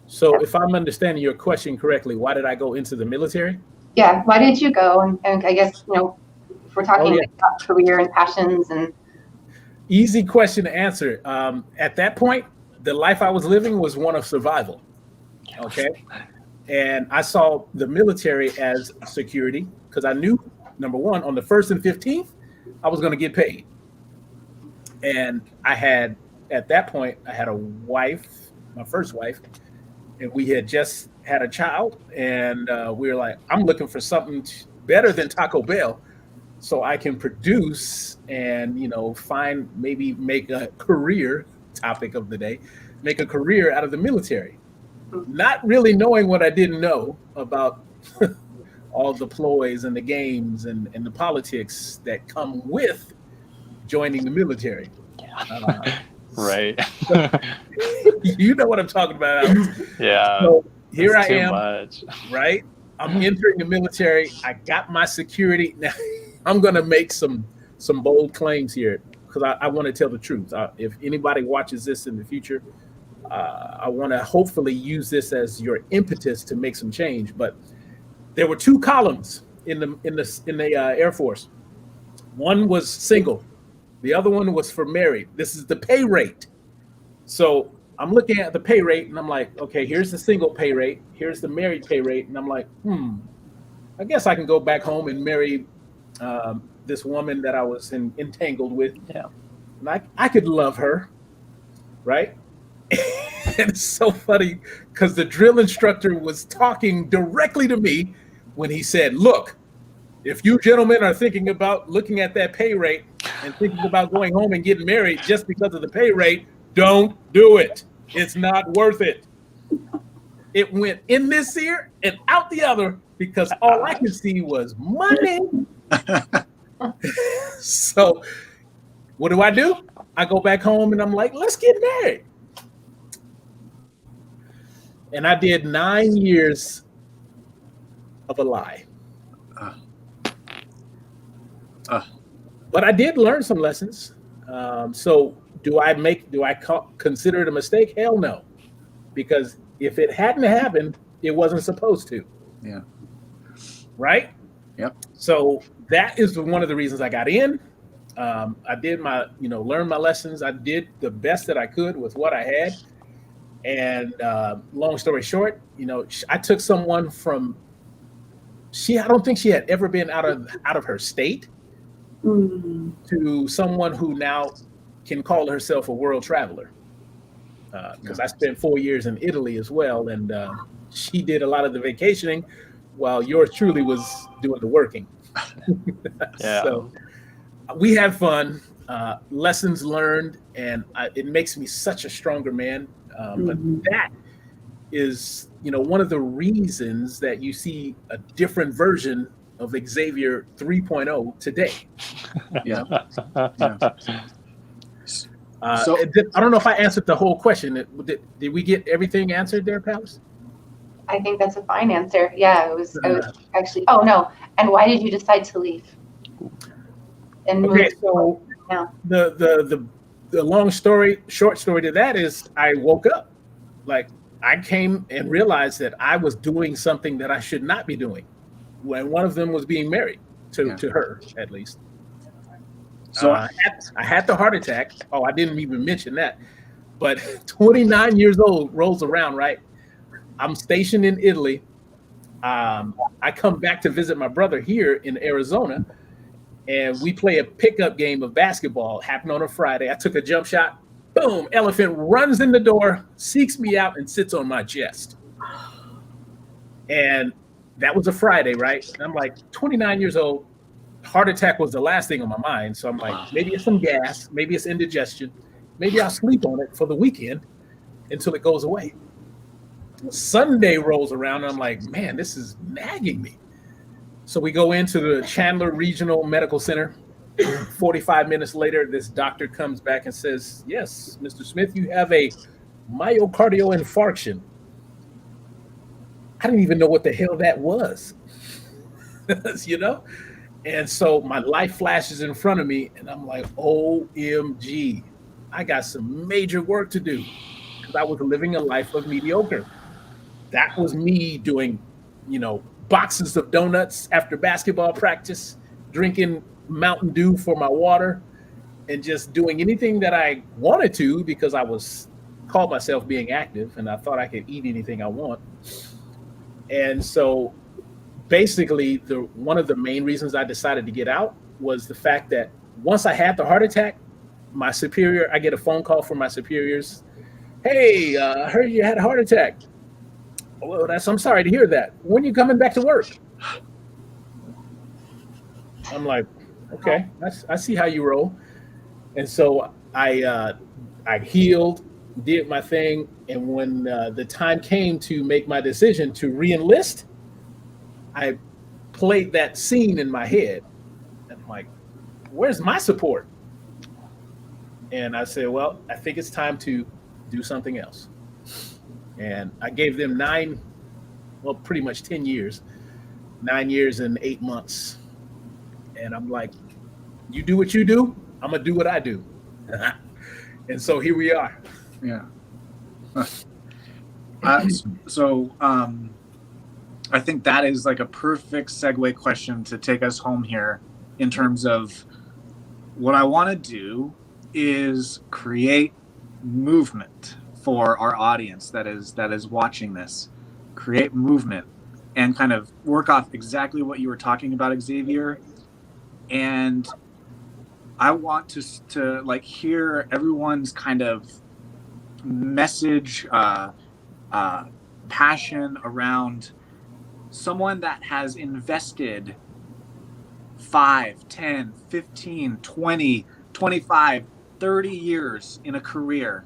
So if I'm understanding your question correctly, why did I go into the military? Yeah, why did you go? And I guess, if we're talking about career and passions and... Easy question to answer. At that point, the life I was living was one of survival. Okay. And I saw the military as security because I knew, number one, on the 1st and 15th, I was going to get paid. And at that point, I had a wife, my first wife, and we had just had a child. And we were like, I'm looking for something better than Taco Bell so I can produce and, make a career, topic of the day, make a career out of the military. Not really knowing what I didn't know about all the ploys and the games and the politics that come with joining the military. Right. You know what I'm talking about. Yeah. So here I am. Much. Right. I'm entering the military. I got my security. Now I'm going to make some bold claims here because I want to tell the truth. If anybody watches this in the future, I want to hopefully use this as your impetus to make some change. But there were 2 columns in the Air Force. One was single, The other one was for married. This is the pay rate. So I'm looking at the pay rate and I'm like, okay, here's the single pay rate. Here's the married pay rate. And I'm like, I guess I can go back home and marry this woman that I was entangled with. Yeah. And I could love her, right? And it's so funny because the drill instructor was talking directly to me when he said, look, if you gentlemen are thinking about looking at that pay rate and thinking about going home and getting married just because of the pay rate, don't do it. It's not worth it. It went in this ear and out the other because all I could see was money. So what do? I go back home and I'm like, let's get married. And I did 9 years of a lie. But I did learn some lessons. So do I consider it a mistake? Hell no. Because if it hadn't happened, it wasn't supposed to. Yeah. Right? Yep. So that is one of the reasons I got in. I did learn my lessons. I did the best that I could with what I had. And long story short, I took someone from, I don't think she had ever been out of her state to someone who now can call herself a world traveler. Because I spent 4 years in Italy as well. And she did a lot of the vacationing while yours truly was doing the working. Yeah. So we had fun, lessons learned, and it makes me such a stronger man. But that is, one of the reasons that you see a different version of Xavier 3.0 today. Yeah. So I don't know if I answered the whole question. Did we get everything answered there, Palace? I think that's a fine answer. Yeah, it was actually. Oh no! And why did you decide to leave? And okay, so now the short story to that is I woke up, like I came and realized that I was doing something that I should not be doing. When one of them was being married to her, at least. So I had the heart attack. Oh, I didn't even mention that. But 29 years old rolls around, right? I'm stationed in Italy. I come back to visit my brother here in Arizona, and we play a pickup game of basketball. Happened on a Friday. I took a jump shot. Boom! Elephant runs in the door, seeks me out, and sits on my chest. And that was a Friday, right? And I'm like 29 years old. Heart attack was the last thing on my mind. So I'm like, maybe it's some gas, maybe it's indigestion, maybe I'll sleep on it for the weekend until it goes away. Sunday rolls around and I'm like, man, this is nagging me. So we go into the Chandler Regional Medical Center. 45 minutes later, this doctor comes back and says, yes, Mr. Smith, you have a myocardial infarction. I didn't even know what the hell that was, And so my life flashes in front of me and I'm like, OMG, I got some major work to do because I was living a life of mediocre. That was me doing, boxes of donuts after basketball practice, drinking Mountain Dew for my water, and just doing anything that I wanted to because I called myself being active and I thought I could eat anything I want. And so basically, one of the main reasons I decided to get out was the fact that once I had the heart attack, I get a phone call from my superiors. Hey, I heard you had a heart attack. Well, I'm sorry to hear that. When are you coming back to work? I'm like, okay, I see how you roll. And so I healed, did my thing. And when the time came to make my decision to re-enlist, I played that scene in my head. And I'm like, where's my support? And I said, well, I think it's time to do something else. And I gave them pretty much 10 years, 9 years and 8 months. And I'm like, you do what you do, I'm going to do what I do. And so here we are. Yeah. I think that is like a perfect segue question to take us home here in terms of what I want to do is create movement for our audience that is watching this. Create movement and kind of work off exactly what you were talking about, Xavier. And I want to like hear everyone's kind of message, passion around someone that has invested 5, 10, 15, 20, 25, 30 years in a career,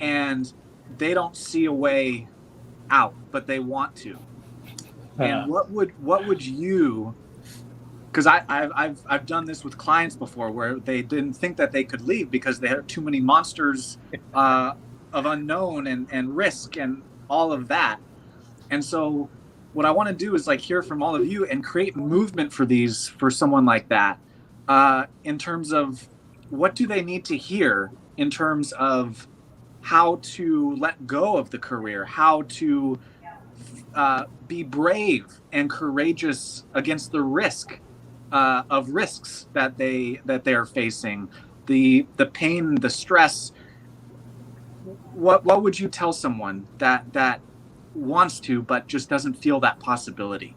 and they don't see a way out, but they want to. And what would you, because I've done this with clients before where they didn't think that they could leave because they had too many monsters of unknown and risk and all of that. And so what I want to do is like hear from all of you and create movement for someone like that, in terms of what do they need to hear in terms of how to let go of the career, how to be brave and courageous against the risk of risks that they are facing, the pain, the stress. What would you tell someone that wants to but just doesn't feel that possibility?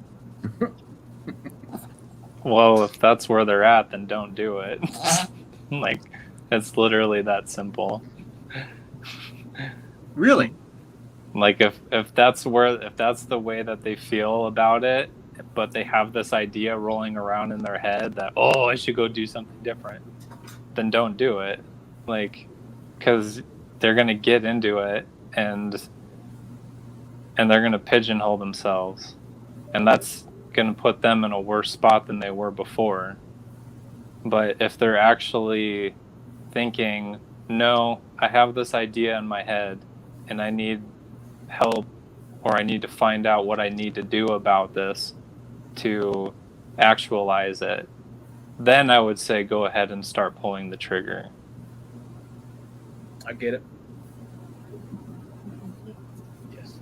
Well, if that's where they're at, then don't do it. Like, it's literally that simple. Really? Like if that's the way that they feel about it, but they have this idea rolling around in their head that, oh, I should go do something different, then don't do it. Like, because they're going to get into it and they're going to pigeonhole themselves, and that's going to put them in a worse spot than they were before. But if they're actually thinking, no, I have this idea in my head and I need help, or I need to find out what I need to do about this to actualize it, then I would say go ahead and start pulling the trigger. I get it. Yes.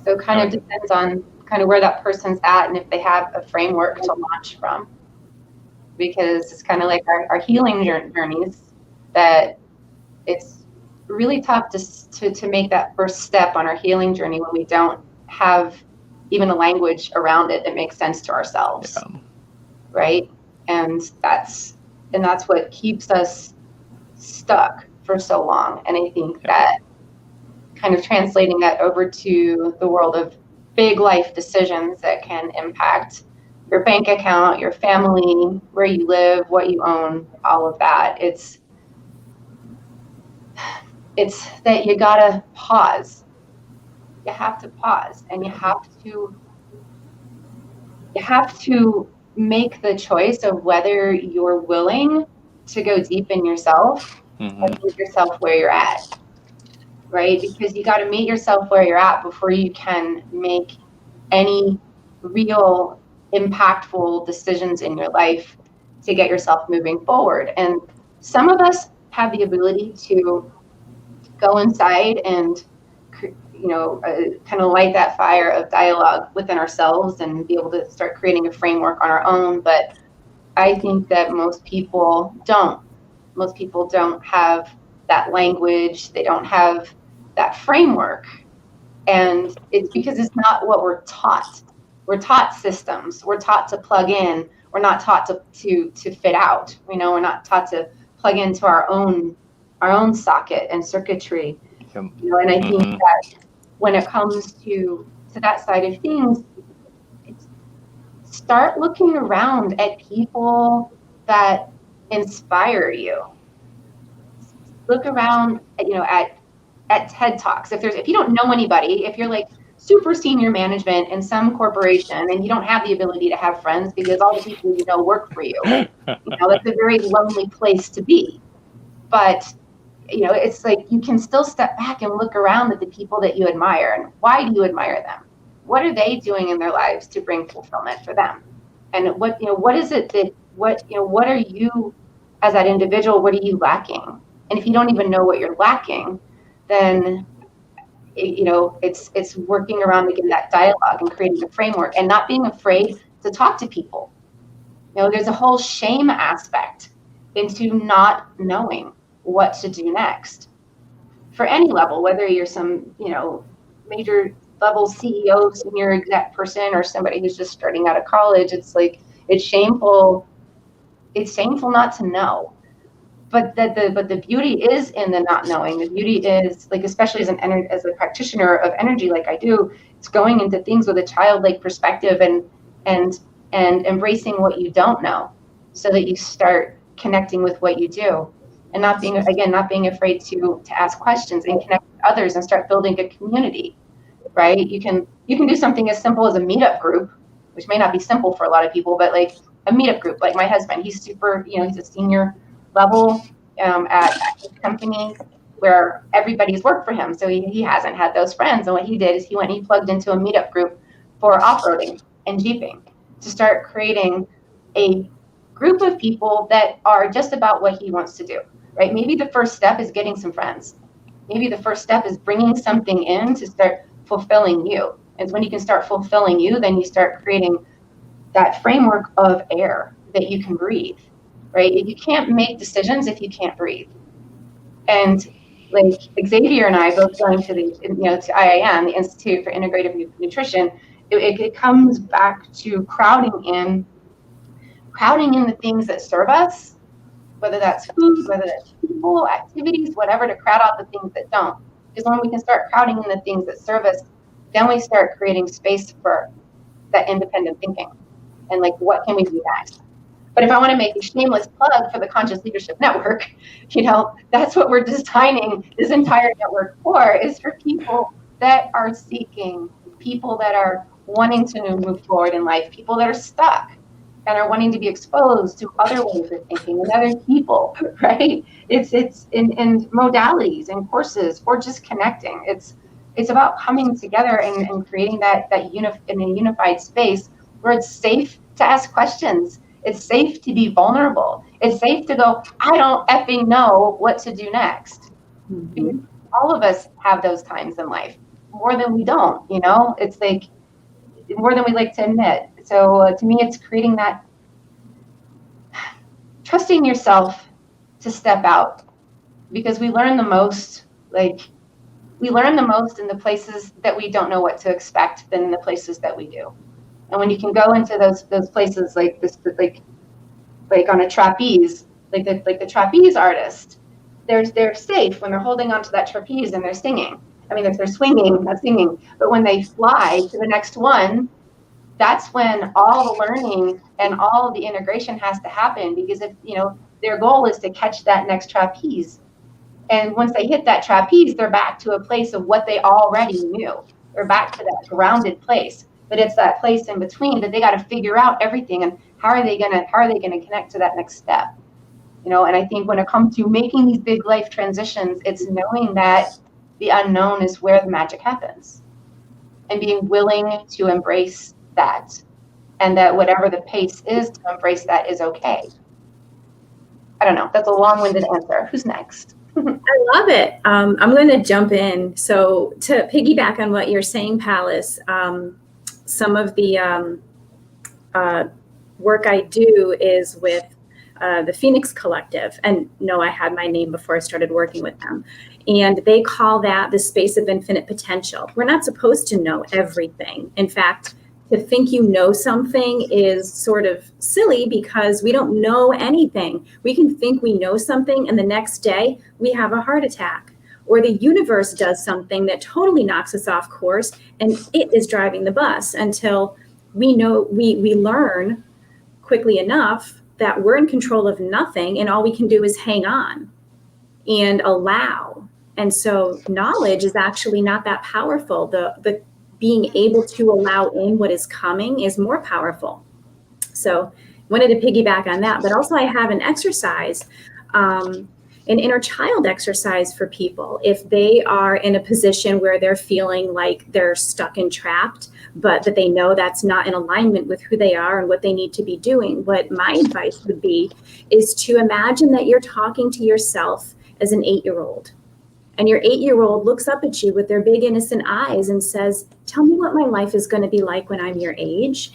So kind of depends on kind of where that person's at and if they have a framework to launch from. Because it's kind of like our healing journeys, that it's really tough to make that first step on our healing journey when we don't have even a language around it that makes sense to ourselves. Yeah. Right? And that's what keeps us stuck for so long. And I think that kind of translating that over to the world of big life decisions that can impact your bank account, your family, where you live, what you own, all of that. It's that you gotta pause. You have to pause, and you have to make the choice of whether you're willing to go deep in yourself or meet yourself where you're at, right? Because you got to meet yourself where you're at before you can make any real impactful decisions in your life to get yourself moving forward. And some of us have the ability to go inside and kind of light that fire of dialogue within ourselves and be able to start creating a framework on our own. But I think that most people don't have that language. They don't have that framework. And it's because it's not what we're taught. We're taught systems. We're taught to plug in. We're not taught to fit out. We're not taught to plug into our own socket and circuitry. And I think that when it comes to that side of things, start looking around at people that inspire you. Look around, at TED Talks. If you don't know anybody, if you're like super senior management in some corporation and you don't have the ability to have friends because all the people you know work for you, that's a very lonely place to be. But it's like you can still step back and look around at the people that you admire, and why do you admire them? What are they doing in their lives to bring fulfillment for them? And what is it that what are you as that individual? What are you lacking? And if you don't even know what you're lacking, then it's working around again that dialogue and creating a framework and not being afraid to talk to people. There's a whole shame aspect into not knowing what to do next for any level, whether you're some, major level CEO, senior exec person, or somebody who's just starting out of college. It's like, it's shameful. It's shameful not to know. But the beauty is in the not knowing. The beauty is, like, especially as a practitioner of energy, like I do, it's going into things with a childlike perspective and embracing what you don't know, so that you start connecting with what you do, and not being afraid to ask questions and connect with others and start building a community. Right? You can do something as simple as a meetup group, which may not be simple for a lot of people, but like a meetup group. Like my husband, he's super, he's a senior level at his company where everybody's worked for him. So he hasn't had those friends. And what he did is he plugged into a meetup group for off-roading and jeeping to start creating a group of people that are just about what he wants to do, right? Maybe the first step is getting some friends. Maybe the first step is bringing something in to start fulfilling you. And when you can start fulfilling you, then you start creating that framework of air that you can breathe, right? You can't make decisions if you can't breathe. And like Xavier and I both going to the, to IIN, the Institute for Integrative Nutrition, it comes back to crowding in the things that serve us, whether that's food, whether that's people, activities, whatever, to crowd out the things that don't. Because when we can start crowding in the things that serve us, then we start creating space for that independent thinking. And like, what can we do next? But if I want to make a shameless plug for the Conscious Leadership Network, that's what we're designing this entire network for, is for people that are seeking, people that are wanting to move forward in life, people that are stuck and are wanting to be exposed to other ways of thinking and other people, right? It's in modalities and courses, or just connecting. It's about coming together and creating in a unified space where it's safe to ask questions. It's safe to be vulnerable. It's safe to go, I don't effing know what to do next. Mm-hmm. All of us have those times in life, more than we don't, it's like more than we like to admit. So to me, it's creating that, trusting yourself to step out, because we learn the most, in the places that we don't know what to expect than in the places that we do. And when you can go into those places like this, like on a trapeze, like the trapeze artist, they're safe when they're holding onto that trapeze and they're singing. I mean, if they're swinging, not singing, but when they fly to the next one, that's when all the learning and all the integration has to happen, because if, their goal is to catch that next trapeze. And once they hit that trapeze, they're back to a place of what they already knew. They're back to that grounded place. But it's that place in between that they got to figure out everything, and how are they gonna connect to that next step? And I think when it comes to making these big life transitions, it's knowing that the unknown is where the magic happens, and being willing to embrace that, and that whatever the pace is to embrace that is okay. I don't know. That's a long-winded answer. Who's next? I love it. I'm going to jump in. So to piggyback on what you're saying, Palace, some of the work I do is with the Phoenix Collective. And no, I had my name before I started working with them. And they call that the space of infinite potential. We're not supposed to know everything. In fact, to think you know something is sort of silly, because we don't know anything. We can think we know something, and the next day we have a heart attack. Or the universe does something that totally knocks us off course, and it is driving the bus, until we learn quickly enough that we're in control of nothing, and all we can do is hang on and allow. And so knowledge is actually not that powerful. The being able to allow in what is coming is more powerful. So wanted to piggyback on that, but also I have an exercise, an inner child exercise for people. If they are in a position where they're feeling like they're stuck and trapped, but that they know that's not in alignment with who they are and what they need to be doing, what my advice would be is to imagine that you're talking to yourself as an 8-year-old. And your 8-year-old looks up at you with their big innocent eyes and says, tell me what my life is going to be like when I'm your age.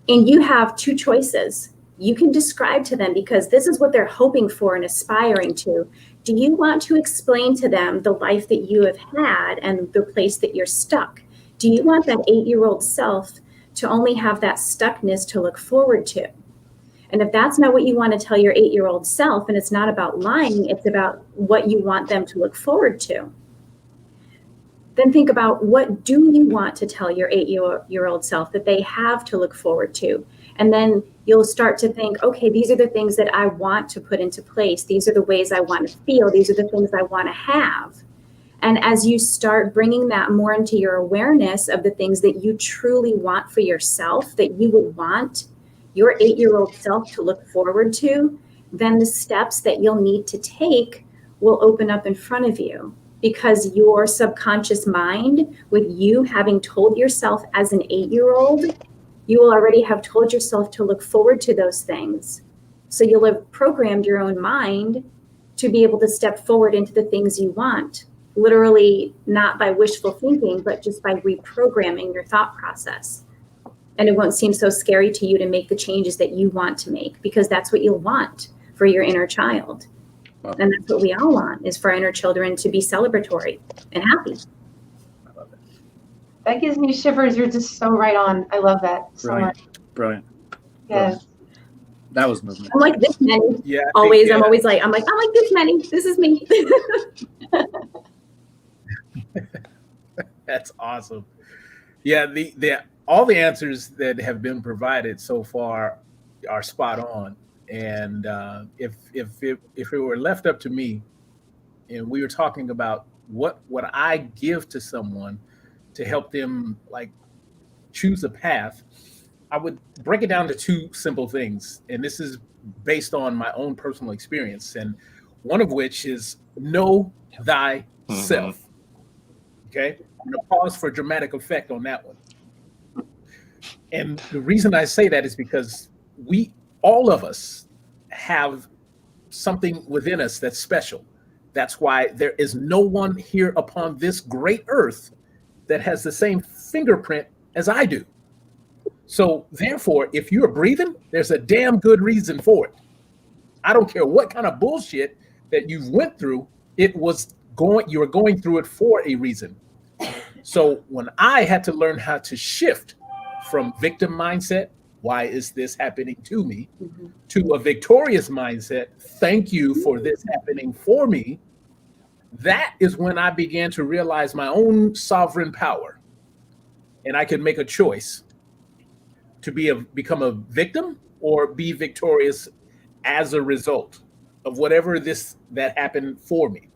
And you have two choices. You can describe to them, because this is what they're hoping for and aspiring to. Do you want to explain to them the life that you have had and the place that you're stuck? Do you want that 8-year-old self to only have that stuckness to look forward to? And if that's not what you want to tell your 8-year-old self, and it's not about lying, it's about what you want them to look forward to, then think about, what do you want to tell your 8-year-old self that they have to look forward to? And then you'll start to think, okay, these are the things that I want to put into place. These are the ways I want to feel. These are the things I want to have. And as you start bringing that more into your awareness of the things that you truly want for yourself, that you would want your 8-year-old self to look forward to, then the steps that you'll need to take will open up in front of you. Because your subconscious mind, with you having told yourself as an 8-year-old, you will already have told yourself to look forward to those things. So you'll have programmed your own mind to be able to step forward into the things you want. Literally, not by wishful thinking, but just by reprogramming your thought process. And it won't seem so scary to you to make the changes that you want to make, because that's what you'll want for your inner child. Wow. And that's what we all want, is for our inner children to be celebratory and happy. I love it. That gives me shivers. You're just so right on. I love that so much. Brilliant. Yes. That was movement. I'm like this many. Yeah. Always. Yeah. I'm like this many. This is me. That's awesome. Yeah. All the answers that have been provided so far are spot on. And if it were left up to me, and we were talking about what I give to someone to help them like choose a path, I would break it down to two simple things. And this is based on my own personal experience. And one of which is know thyself. Mm-hmm. Okay. I'm going to pause for dramatic effect on that one. And the reason I say that is because all of us have something within us that's special. That's why there is no one here upon this great earth that has the same fingerprint as I do. So therefore, if you're breathing, there's a damn good reason for it. I don't care what kind of bullshit that you've went through, you were going through it for a reason. So when I had to learn how to shift from victim mindset, why is this happening to me, mm-hmm. to a victorious mindset, thank you for this happening for me, that is when I began to realize my own sovereign power. And I could make a choice to become a victim or be victorious as a result of whatever that happened for me.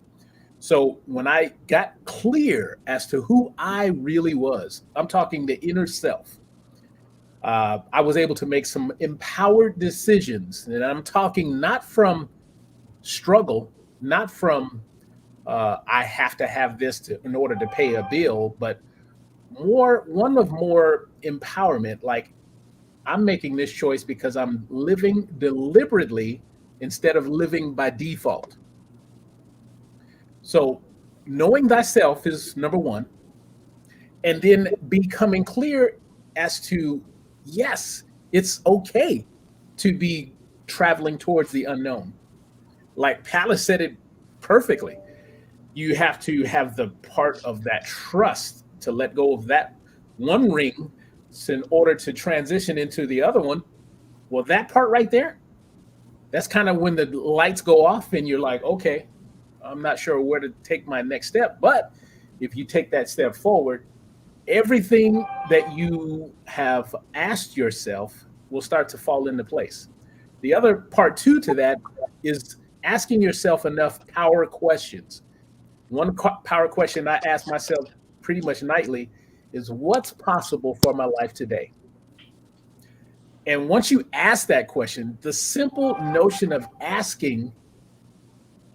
So when I got clear as to who I really was, I'm talking the inner self, I was able to make some empowered decisions. And I'm talking not from struggle, not from I have to have this in order to pay a bill, but more empowerment. Like, I'm making this choice because I'm living deliberately instead of living by default. So knowing thyself is number one. And then becoming clear as to, yes, it's okay to be traveling towards the unknown. Like Palace said it perfectly. You have to have the part of that trust to let go of that one ring in order to transition into the other one. Well, that part right there, that's kind of when the lights go off and you're like, okay, I'm not sure where to take my next step. But if you take that step forward, everything that you have asked yourself will start to fall into place. The other part two to that is asking yourself enough power questions. One power question I ask myself pretty much nightly is, what's possible for my life today? And once you ask that question, the simple notion of asking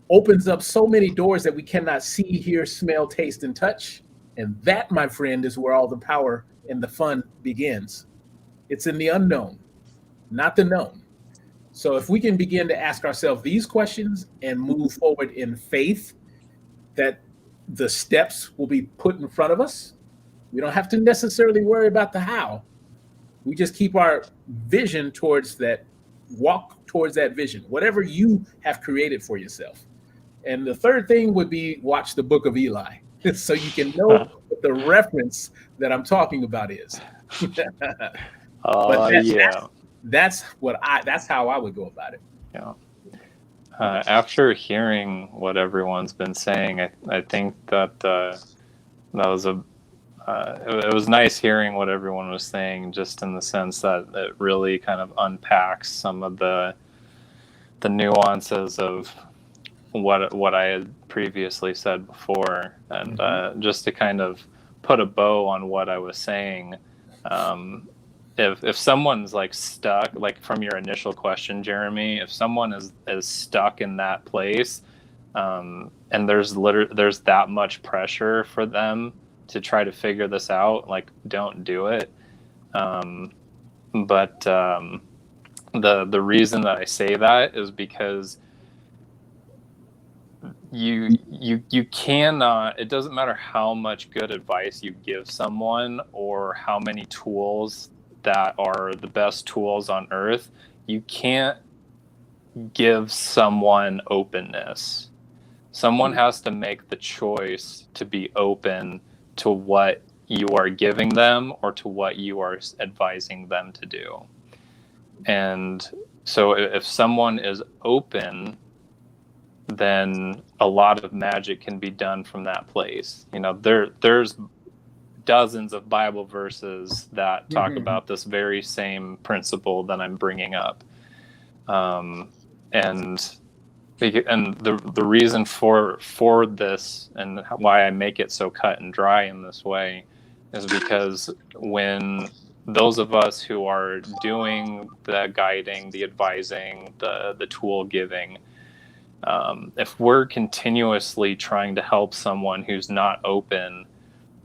opens up so many doors that we cannot see, hear, smell, taste, and touch. And that, my friend, is where all the power and the fun begins. It's in the unknown, not the known. So if we can begin to ask ourselves these questions and move forward in faith that the steps will be put in front of us, we don't have to necessarily worry about the how. We just keep our vision towards that walk towards that vision, whatever you have created for yourself. And the third thing would be watch the Book of Eli, so you can know what the reference that I'm talking about is. But that's how I would go about it. Yeah. After hearing what everyone's been saying, I think that that was it was nice hearing what everyone was saying, just in the sense that it really kind of unpacks some of the nuances of what I had previously said before, and just to kind of put a bow on what I was saying. If someone's like stuck, like from your initial question, Jeremy, if someone is stuck in that place, and there's that much pressure for them to try to figure this out, like, don't do it. But the reason that I say that is because you cannot, it doesn't matter how much good advice you give someone or how many tools that are the best tools on earth, you can't give someone openness. Someone has to make the choice to be open to what you are giving them or to what you are advising them to do. And so if someone is open, then a lot of magic can be done from that place. You know, there's dozens of Bible verses that talk about this very same principle that I'm bringing up. And the reason for this and why I make it so cut and dry in this way is because when those of us who are doing the guiding, the advising, the tool giving, if we're continuously trying to help someone who's not open,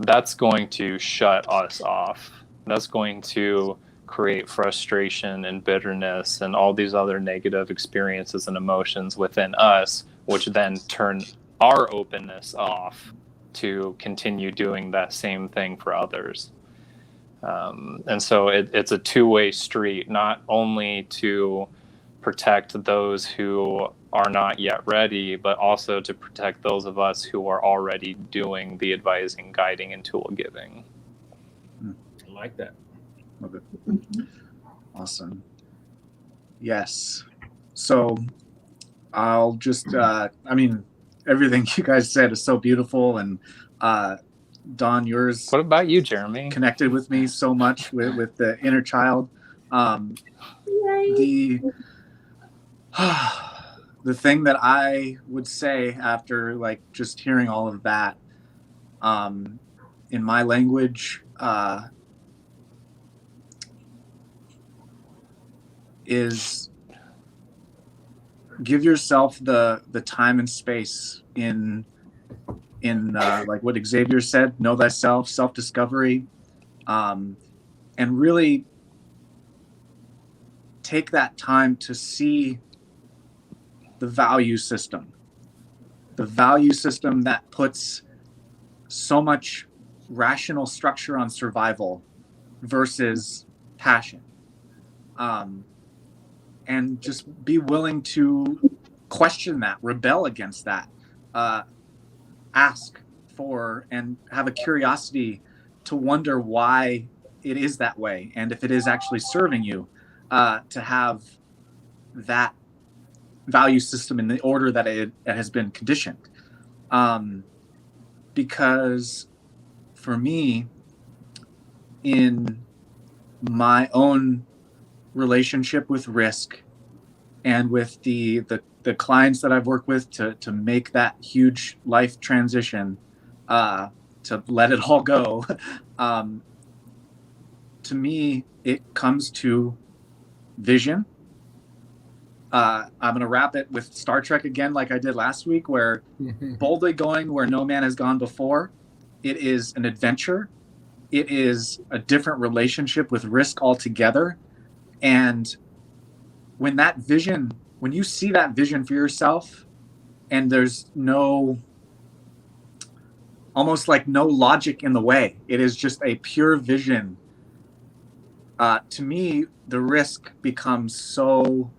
that's going to shut us off. That's going to create frustration and bitterness and all these other negative experiences and emotions within us, which then turn our openness off to continue doing that same thing for others. And so it's a two-way street, not only to protect those who are not yet ready, but also to protect those of us who are already doing the advising, guiding, and tool giving. I like that. Love it. Awesome. Yes. So I'll just, everything you guys said is so beautiful. And Don, yours. What about you, Jeremy? Connected with me so much with the inner child. The thing that I would say after like just hearing all of that, in my language, is give yourself the time and space in like what Xavier said, know thyself, self-discovery, and really take that time to see the value system that puts so much rational structure on survival versus passion. And just be willing to question that, rebel against that, ask for and have a curiosity to wonder why it is that way. And if it is actually serving you, to have that value system in the order that it has been conditioned. Because for me, in my own relationship with risk and with the clients that I've worked with to make that huge life transition, to let it all go, to me, it comes to vision. I'm going to wrap it with Star Trek again, like I did last week, where boldly going where no man has gone before. It is an adventure. It is a different relationship with risk altogether. And when you see that vision for yourself, and there's almost like no logic in the way, it is just a pure vision. To me, the risk becomes so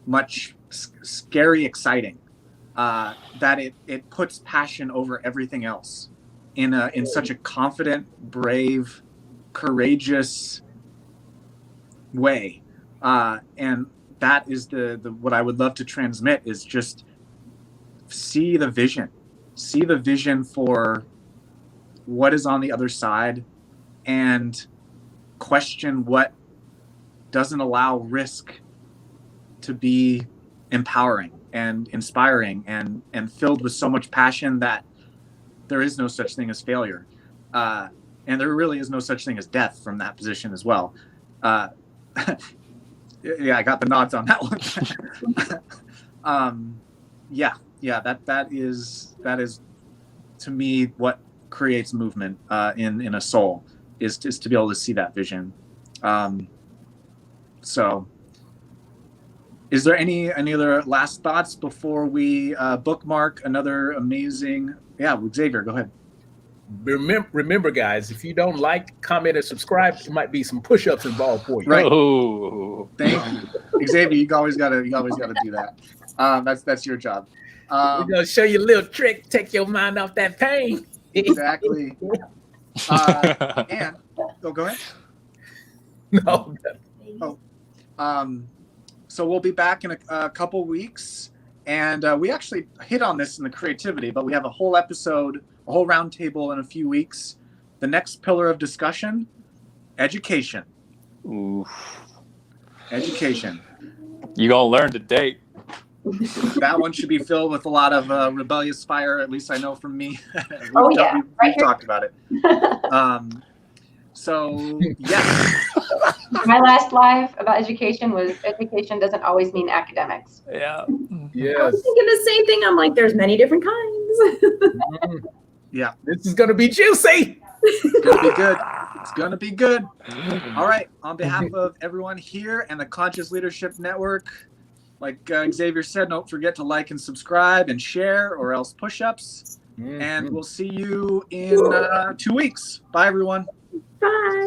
much scary exciting, that it puts passion over everything else in such a confident, brave, courageous way. And that is the what I would love to transmit, is just see the vision for what is on the other side, and question what doesn't allow risk to be empowering and inspiring and filled with so much passion that there is no such thing as failure. And there really is no such thing as death from that position as well. Yeah, I got the nods on that one. That is to me what creates movement in a soul, is to be able to see that vision. So is there any other last thoughts before we bookmark another amazing? Yeah, Xavier, go ahead. Remember, guys, if you don't like, comment, and subscribe, there might be some push-ups involved for you. Right. Oh, Thank you, Xavier. You always gotta do that. That's your job. We're gonna show you a little trick, take your mind off that pain. Exactly. And go ahead. No. So we'll be back in a couple weeks, and we actually hit on this in the creativity, but we have a whole roundtable in a few weeks. The next pillar of discussion: education. oof. Education. You gonna learn to date. That one should be filled with a lot of rebellious fire. At least I know from me. We've talked about it. So yes. My last live about education was education doesn't always mean academics. Yeah. Yes. I was thinking the same thing. I'm like, there's many different kinds. Yeah. This is gonna be juicy. It's gonna be good. It's gonna be good. All right. On behalf of everyone here and the Conscious Leadership Network, like Xavier said, don't forget to like and subscribe and share, or else push-ups. And we'll see you in 2 weeks. Bye, everyone. Bye.